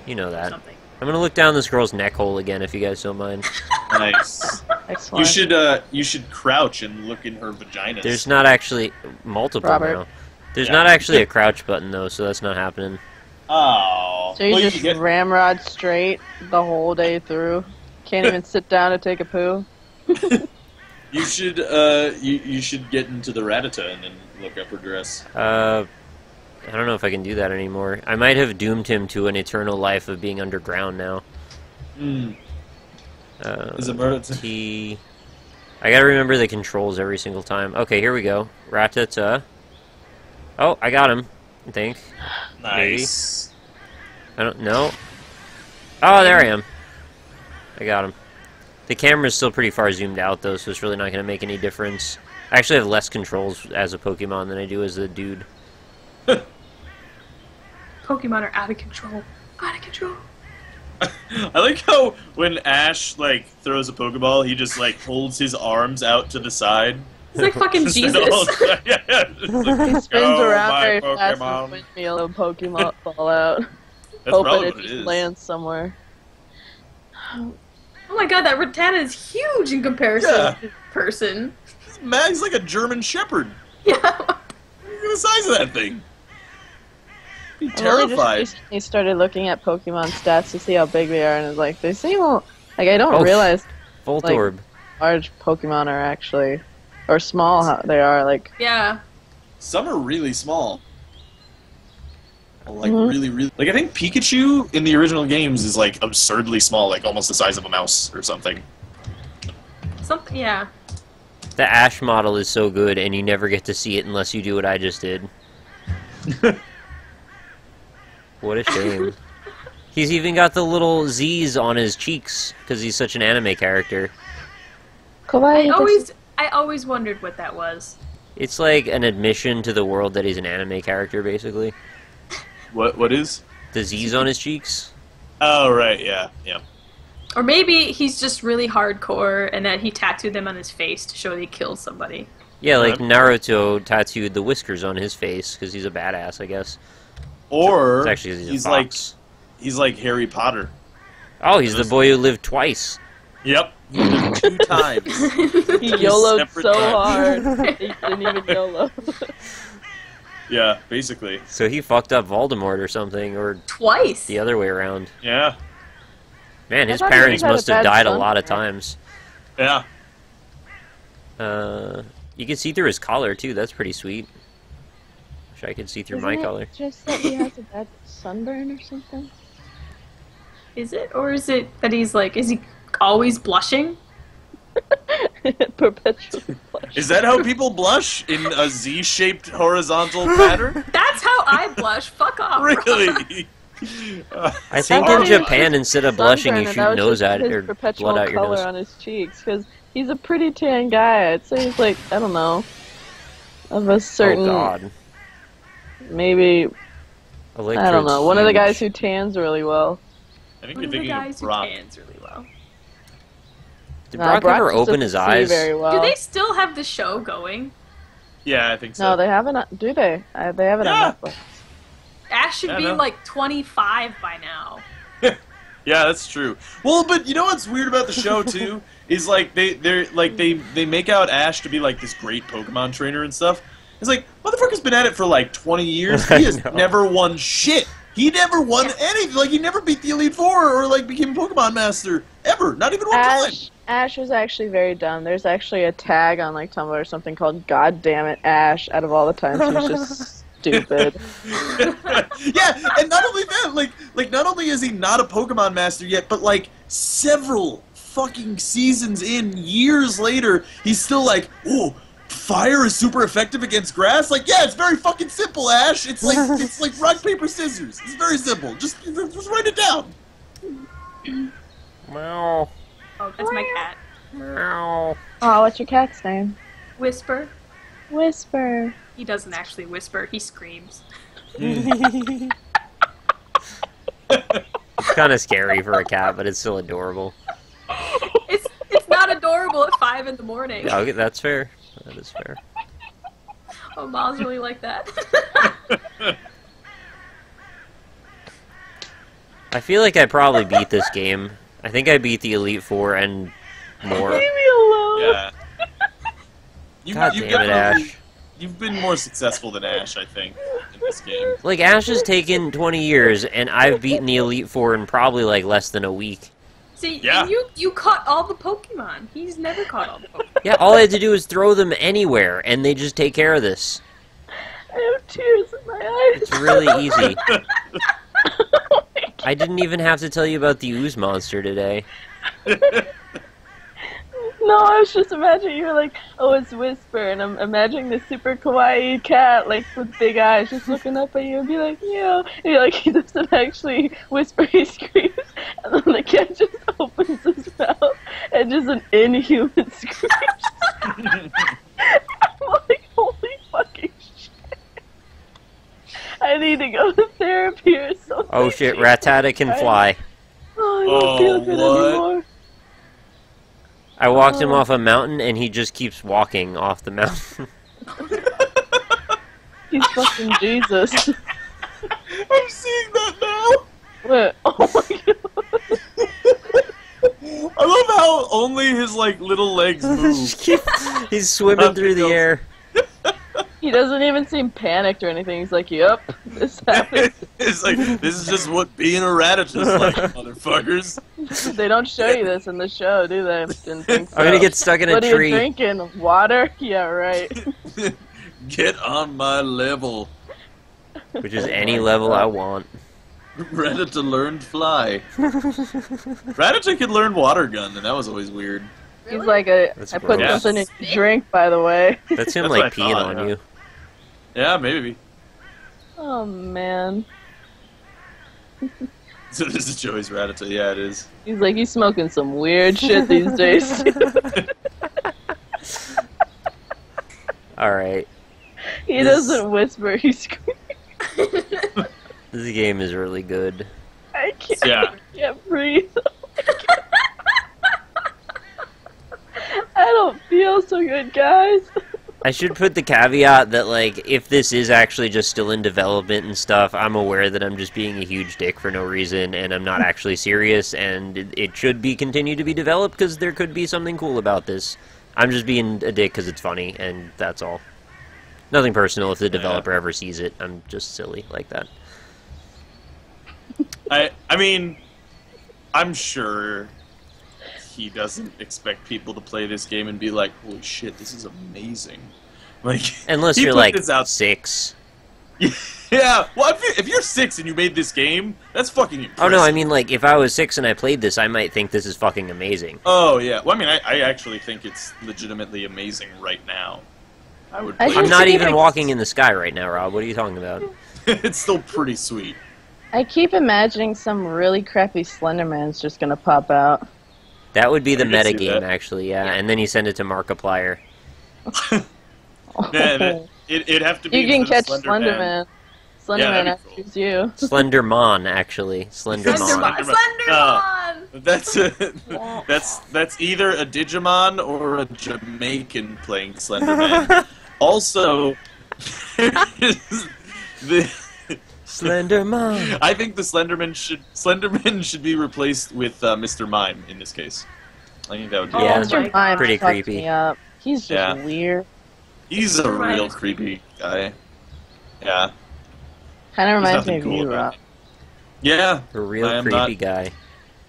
Speaker 1: You know that.
Speaker 2: Something.
Speaker 1: I'm gonna look down this girl's neck hole again, if you guys don't mind.
Speaker 3: Nice.
Speaker 4: Excellent.
Speaker 3: You should crouch and look in her vagina.
Speaker 1: There's not actually multiple
Speaker 4: Robert.
Speaker 1: now. There's
Speaker 3: Yeah.
Speaker 1: not actually a crouch button though, so that's not happening.
Speaker 3: Oh.
Speaker 4: So you
Speaker 3: Well,
Speaker 4: just
Speaker 3: get-
Speaker 4: ramrod straight the whole day through? Can't even sit down to take a poo?
Speaker 3: You should you should get into the Rattata and then look up her dress.
Speaker 1: I don't know if I can do that anymore. I might have doomed him to an eternal life of being underground now.
Speaker 3: Mm. Is it Rattata?
Speaker 1: T. I gotta remember the controls every single time. Okay, here we go. Rattata. Oh, I got him. I think.
Speaker 3: Nice.
Speaker 1: I don't know. Oh, there I am. I got him. The camera's still pretty far zoomed out, though, so it's really not going to make any difference. I actually have less controls as a Pokemon than I do as a dude.
Speaker 2: Pokemon are out of control. Out of control.
Speaker 3: I like how when Ash like throws a Pokeball, he just like holds his arms out to the side.
Speaker 2: It's like fucking
Speaker 3: Just
Speaker 2: Jesus.
Speaker 3: the whole time. Yeah. Just like,
Speaker 4: He spins
Speaker 3: "Go,
Speaker 4: around
Speaker 3: my
Speaker 4: very fast with
Speaker 3: Pokemon."
Speaker 4: a windmill and Pokemon fall out.
Speaker 3: That's
Speaker 4: Hoping
Speaker 3: probably
Speaker 4: it
Speaker 3: what it
Speaker 4: just
Speaker 3: is.
Speaker 4: lands somewhere.
Speaker 2: Oh my god, that Rattata is huge in comparison
Speaker 3: Yeah.
Speaker 2: to this person.
Speaker 3: Mag's like a German Shepherd.
Speaker 2: Yeah.
Speaker 3: Look at the size of that thing. Be
Speaker 4: I really just
Speaker 3: terrified.
Speaker 4: recently started looking at Pokemon stats to see how big they are, and it's like, they seem, like, I don't
Speaker 1: Oh,
Speaker 4: realize
Speaker 1: Voltorb.
Speaker 4: large Pokemon are actually, or small how they are, like,
Speaker 2: Yeah.
Speaker 3: Some are really small. Like
Speaker 4: Mhm.
Speaker 3: really. Like I think Pikachu in the original games is like absurdly small, like almost the size of a mouse or something.
Speaker 2: Something. Yeah.
Speaker 1: The Ash model is so good, and you never get to see it unless you do what I just did. What a shame. He's even got the little Z's on his cheeks, because he's such an anime character.
Speaker 4: kawaii.
Speaker 2: I always wondered what that was.
Speaker 1: It's like an admission to the world that he's an anime character, basically.
Speaker 3: What is?
Speaker 1: The Z's on his cheeks?
Speaker 3: Oh right, yeah.
Speaker 2: Or maybe he's just really hardcore and that he tattooed them on his face to show that he killed somebody.
Speaker 1: Yeah, like Naruto tattooed the whiskers on his face, because he's a badass, I guess.
Speaker 3: Or
Speaker 1: It's actually 'cause
Speaker 3: he's
Speaker 1: a fox.
Speaker 3: like Harry Potter.
Speaker 1: Oh, he's the boy who lived twice.
Speaker 3: Yep. He lived 2 times.
Speaker 4: He YOLO'd
Speaker 3: separate
Speaker 4: so
Speaker 3: times.
Speaker 4: hard, he didn't even YOLO.
Speaker 3: Yeah, basically.
Speaker 1: So he fucked up Voldemort or something, or
Speaker 2: Twice.
Speaker 1: the other way around.
Speaker 3: Yeah.
Speaker 1: Man,
Speaker 4: I
Speaker 1: his
Speaker 4: thought he
Speaker 1: parents
Speaker 4: had a
Speaker 1: must have
Speaker 4: bad
Speaker 1: died a
Speaker 4: son.
Speaker 1: lot of times.
Speaker 3: Yeah.
Speaker 1: You can see through his collar, too. That's pretty sweet. Wish I could see through my
Speaker 4: Isn't it
Speaker 1: collar.
Speaker 4: just that he has a bad sunburn or something?
Speaker 2: Is it? Or is it that he's like, is he always blushing?
Speaker 4: Perpetual blush.
Speaker 3: Is that how people blush in a Z-shaped horizontal pattern?
Speaker 2: That's how I blush. Fuck off.
Speaker 3: Really?
Speaker 1: I think
Speaker 4: Well,
Speaker 1: in Japan, instead of blushing, you
Speaker 4: Sunburn, and
Speaker 1: shoot
Speaker 4: that was
Speaker 1: nose
Speaker 4: just
Speaker 1: at
Speaker 4: his
Speaker 1: or
Speaker 4: perpetual
Speaker 1: blood out your
Speaker 4: color
Speaker 1: nose.
Speaker 4: on his cheeks, because he's a pretty tan guy. I'd say he's like, I don't know, of a certain,
Speaker 1: Oh god.
Speaker 4: maybe, I don't know, one of the guys who
Speaker 1: huge.
Speaker 4: tans really well.
Speaker 3: I think
Speaker 2: One
Speaker 3: you're
Speaker 2: of the
Speaker 3: thinking
Speaker 2: guys
Speaker 3: of
Speaker 2: who
Speaker 3: Brock.
Speaker 2: tans really well.
Speaker 1: Did Brock ever
Speaker 4: just
Speaker 1: open his
Speaker 4: doesn't see
Speaker 1: eyes?
Speaker 4: very well.
Speaker 2: Do they still have the show going?
Speaker 3: Yeah, I think so.
Speaker 4: No, they haven't. Do they? They have it
Speaker 3: Yeah.
Speaker 4: on Netflix.
Speaker 2: Ash should
Speaker 3: Yeah,
Speaker 2: be
Speaker 3: no.
Speaker 2: like 25 by now.
Speaker 3: Yeah, that's true. Well, but you know what's weird about the show too is like they make out Ash to be like this great Pokemon trainer and stuff. It's like motherfucker's been at it for like 20 years. He has
Speaker 1: I know.
Speaker 3: never won shit. He never won anything. Like he never beat the Elite Four or like became Pokemon Master ever. Not even one time.
Speaker 4: Ash was actually very dumb. There's actually a tag on like Tumblr or something called "God damn it, Ash!" Out of all the times he was just stupid.
Speaker 3: Yeah, and not only that, like not only is he not a Pokemon Master yet, but like several fucking seasons in, years later, he's still like, oh, fire is super effective against grass. Like, yeah, it's very fucking simple, Ash. It's like rock paper scissors. It's very simple. Just write it down.
Speaker 1: Meow.
Speaker 2: Oh, that's my cat.
Speaker 1: Meow.
Speaker 4: Oh, what's your cat's name?
Speaker 2: Whisper.
Speaker 4: Whisper.
Speaker 2: He doesn't actually whisper, he screams.
Speaker 1: It's kind of scary for a cat, but it's still adorable.
Speaker 2: It's not adorable at 5 in the morning.
Speaker 1: Yeah, okay, that's fair. That is fair.
Speaker 2: Oh, Mom's really like that.
Speaker 1: I feel like I probably beat this game. I think I beat the Elite Four and more.
Speaker 4: Leave me alone.
Speaker 3: Yeah.
Speaker 1: God damn it, Ash.
Speaker 3: You've been more successful than Ash, I think, this game.
Speaker 1: Like, Ash has taken 20 years, and I've beaten the Elite Four in probably, like, less than a week.
Speaker 2: See,
Speaker 3: Yeah.
Speaker 2: you caught all the Pokemon. He's never caught all the Pokemon.
Speaker 1: Yeah, all I had to do is throw them anywhere, and they just take care of this.
Speaker 4: I have tears in my eyes.
Speaker 1: It's really easy. I didn't even have to tell you about the ooze monster today.
Speaker 4: No, I was just imagining you were like, oh, it's Whisper, and I'm imagining this super kawaii cat, like, with big eyes, just looking up at you and be like, yeah. And you're like, he doesn't actually whisper, he screams, and then the cat just opens his mouth, and just an inhuman scream. I'm like, holy fucking shit. I need to go to therapy or something.
Speaker 1: Oh shit, Rattata can fly.
Speaker 4: Oh, I don't feel good
Speaker 3: what?
Speaker 4: anymore.
Speaker 1: I walked him off a mountain, and he just keeps walking off the mountain.
Speaker 4: He's fucking Jesus.
Speaker 3: I'm seeing that now.
Speaker 4: What? Oh my god.
Speaker 3: I love how only his like little legs move.
Speaker 1: He's swimming through the air.
Speaker 4: He doesn't even seem panicked or anything. He's like, yep, this happened.
Speaker 3: It's like, this is just what being a Rattata's like, motherfuckers.
Speaker 4: They don't show you this in the show, do they? Didn't think so.
Speaker 1: I'm gonna get stuck in a
Speaker 4: What are
Speaker 1: tree.
Speaker 4: you drinking? Water? Yeah, right.
Speaker 3: Get on my level.
Speaker 1: Which is any level I want.
Speaker 3: Rattata learned fly. Rattata could learn water gun, and that was always weird.
Speaker 4: He's like, I put
Speaker 1: gross.
Speaker 4: something in your drink, by the way.
Speaker 1: That's him
Speaker 3: That's
Speaker 1: like
Speaker 3: what I
Speaker 1: peeing
Speaker 3: thought,
Speaker 1: on
Speaker 3: yeah.
Speaker 1: you.
Speaker 3: Yeah, maybe.
Speaker 4: Oh, man.
Speaker 3: So this is Joey's Rattata. Yeah, it is.
Speaker 4: He's like, he's smoking some weird shit these days.
Speaker 1: Alright.
Speaker 4: He doesn't whisper, he screams.
Speaker 1: This game is really good.
Speaker 4: I can't,
Speaker 3: Yeah.
Speaker 4: I can't breathe. I don't feel so good, guys.
Speaker 1: I should put the caveat that, like, if this is actually just still in development and stuff, I'm aware that I'm just being a huge dick for no reason, and I'm not actually serious, and it should be continued to be developed, because there could be something cool about this. I'm just being a dick because it's funny, and that's all. Nothing personal if the developer ever sees it. I'm just silly like that.
Speaker 3: I mean, I'm sure he doesn't expect people to play this game and be like, holy shit, this is amazing. Like,
Speaker 1: Unless
Speaker 3: he
Speaker 1: you're,
Speaker 3: put
Speaker 1: like,
Speaker 3: this out.
Speaker 1: 6.
Speaker 3: Yeah, well, if you're 6 and you made this game, that's fucking impressive.
Speaker 1: Oh, no, I mean, like, if I was 6 and I played this, I might think this is fucking amazing.
Speaker 3: Oh, yeah. Well, I mean, I actually think it's legitimately amazing right now. I would.
Speaker 4: I
Speaker 3: play
Speaker 4: should
Speaker 1: I'm not
Speaker 4: see
Speaker 1: even
Speaker 4: if I-
Speaker 1: walking in the sky right now, Rob. What are you talking about?
Speaker 3: It's still pretty sweet.
Speaker 4: I keep imagining some really crappy Slenderman's just gonna pop out.
Speaker 1: That would be the
Speaker 3: I can see
Speaker 1: meta game,
Speaker 3: that.
Speaker 1: actually, yeah. And then you send it to Markiplier.
Speaker 3: Yeah, it'd have to be.
Speaker 4: You can catch
Speaker 3: instead of
Speaker 4: Slenderman. Slenderman
Speaker 3: that'd be
Speaker 4: after you.
Speaker 1: Slenderman, actually. Slenderman.
Speaker 2: Slenderman!
Speaker 3: That's either a Digimon or a Jamaican playing Slenderman. Also,
Speaker 1: Slenderman.
Speaker 3: I think the Slenderman should be replaced with Mr. Mime in this case. I think that would be.
Speaker 1: Yeah.
Speaker 4: Mr. Mime
Speaker 1: Pretty
Speaker 4: fucks
Speaker 1: creepy.
Speaker 4: me up. He's just
Speaker 3: Yeah.
Speaker 4: weird.
Speaker 3: He's a
Speaker 2: Mr. Mime
Speaker 3: real
Speaker 2: is
Speaker 3: creepy guy. Yeah.
Speaker 4: Kind of
Speaker 3: There's
Speaker 4: reminds me
Speaker 3: nothing
Speaker 4: of
Speaker 3: cool
Speaker 4: you,
Speaker 3: about
Speaker 4: Rob.
Speaker 3: it. Yeah.
Speaker 1: A real
Speaker 3: I am
Speaker 1: creepy
Speaker 3: not-
Speaker 1: guy.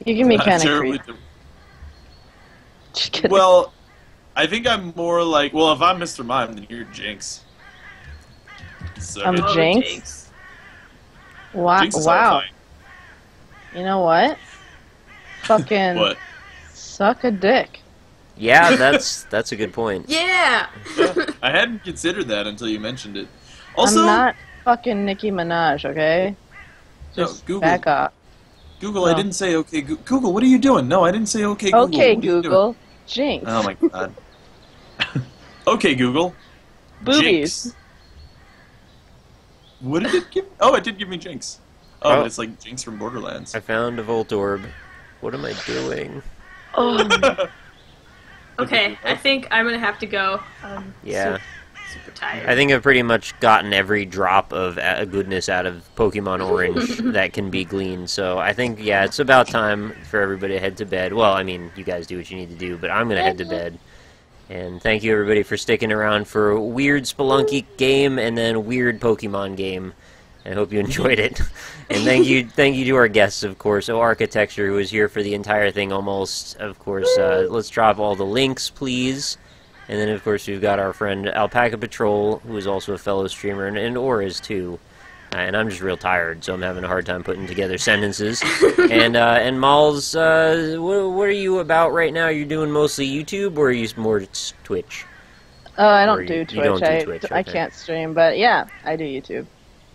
Speaker 4: You can be
Speaker 3: not
Speaker 4: kind of
Speaker 3: terribly
Speaker 4: creepy. Just kidding.
Speaker 3: Well, I think I'm more like, well, if I'm Mr. Mime, then you're Jinx. So,
Speaker 4: I'm
Speaker 3: yeah.
Speaker 4: Jinx? Wow.
Speaker 3: Jinx is
Speaker 4: Wow.
Speaker 3: horrifying.
Speaker 4: You know what? Fucking
Speaker 3: What?
Speaker 4: suck a dick.
Speaker 1: Yeah, that's a good point.
Speaker 2: Yeah!
Speaker 3: I hadn't considered that until you mentioned it. Also,
Speaker 4: I'm not fucking Nicki Minaj, okay?
Speaker 3: No,
Speaker 4: Just
Speaker 3: Google.
Speaker 4: back up.
Speaker 3: Google, I
Speaker 4: No.
Speaker 3: didn't say okay. Google, what are you doing? No, I didn't say okay. Google.
Speaker 4: Okay,
Speaker 3: What are you doing?
Speaker 4: Google. Jinx.
Speaker 3: Oh my god. Okay, Google.
Speaker 4: Boobies.
Speaker 3: Jinx. What did it give? Oh, it did give me Jinx. Oh,
Speaker 1: Oh.
Speaker 3: it's like Jinx from Borderlands.
Speaker 1: I found a Voltorb. What am I doing?
Speaker 4: Oh,
Speaker 2: Okay, I think I'm gonna have to go.
Speaker 1: Yeah.
Speaker 2: Super tired.
Speaker 1: I think I've pretty much gotten every drop of goodness out of Pokemon Orange that can be gleaned, so I think, yeah, it's about time for everybody to head to bed. Well, I mean, you guys do what you need to do, but I'm gonna head to bed. And thank you, everybody, for sticking around for a weird Spelunky game and then weird Pokemon game. I hope you enjoyed it. And thank you to our guests, of course, Oarchitexture, who was here for the entire thing almost. Of course, let's drop all the links, please. And then, of course, we've got our friend Alpacapatrol, who is also a fellow streamer, and Or is too. And I'm just real tired, so I'm having a hard time putting together sentences. And Molls, what are you about right now? You're doing mostly YouTube, or are you more Twitch?
Speaker 4: I don't do Twitch.
Speaker 1: You don't do Twitch,
Speaker 4: I
Speaker 1: okay.
Speaker 4: can't stream, but yeah, I do YouTube.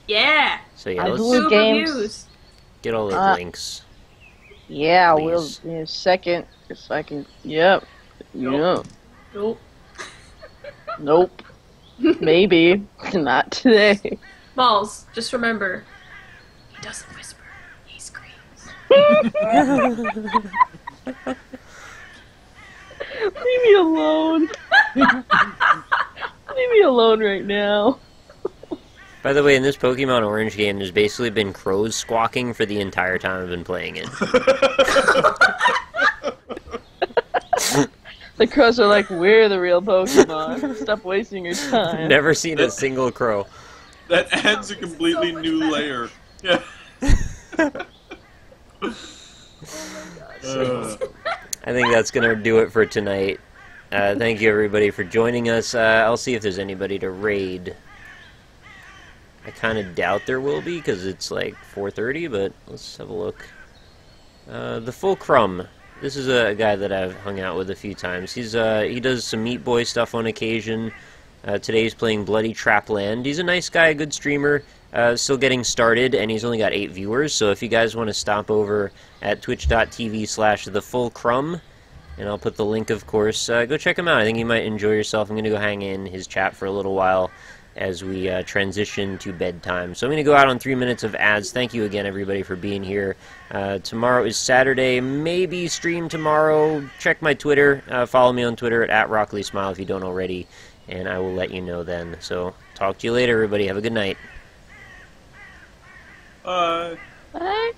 Speaker 2: Yeah.
Speaker 1: So yeah,
Speaker 4: I
Speaker 1: let's
Speaker 4: do
Speaker 2: Super
Speaker 4: games.
Speaker 2: views.
Speaker 1: get all the links.
Speaker 4: Yeah,
Speaker 1: Please.
Speaker 4: we'll in a second if I can. Yep.
Speaker 2: Nope.
Speaker 4: Yep.
Speaker 2: Nope.
Speaker 4: Nope. Maybe not today.
Speaker 2: Molls, just remember, he doesn't whisper, he screams.
Speaker 4: Leave me alone. Leave me alone right now.
Speaker 1: By the way, in this Pokemon Orange game, there's basically been crows squawking for the entire time I've been playing it.
Speaker 4: The crows are like, we're the real Pokemon. Stop wasting your time.
Speaker 1: Never seen a single crow.
Speaker 3: That adds a completely new layer. Yeah.
Speaker 1: I think that's going to do it for tonight. Thank you, everybody, for joining us. I'll see if there's anybody to raid. I kind of doubt there will be, because it's like 4:30, but let's have a look. The Full Crumb. This is a guy that I've hung out with a few times. He does some Meat Boy stuff on occasion. Today he's playing Bloody Trapland. He's a nice guy, a good streamer, still getting started, and he's only got 8 viewers, so if you guys want to stop over at twitch.tv/thefullcrumb, and I'll put the link, of course, go check him out. I think you might enjoy yourself. I'm going to go hang in his chat for a little while as we transition to bedtime. So I'm going to go out on 3 minutes of ads. Thank you again, everybody, for being here. Tomorrow is Saturday. Maybe stream tomorrow. Check my Twitter. Follow me on Twitter at RockLeeSmile if you don't already, and I will let you know then. So talk to you later, everybody. Have a good night.
Speaker 3: Bye.
Speaker 4: Bye.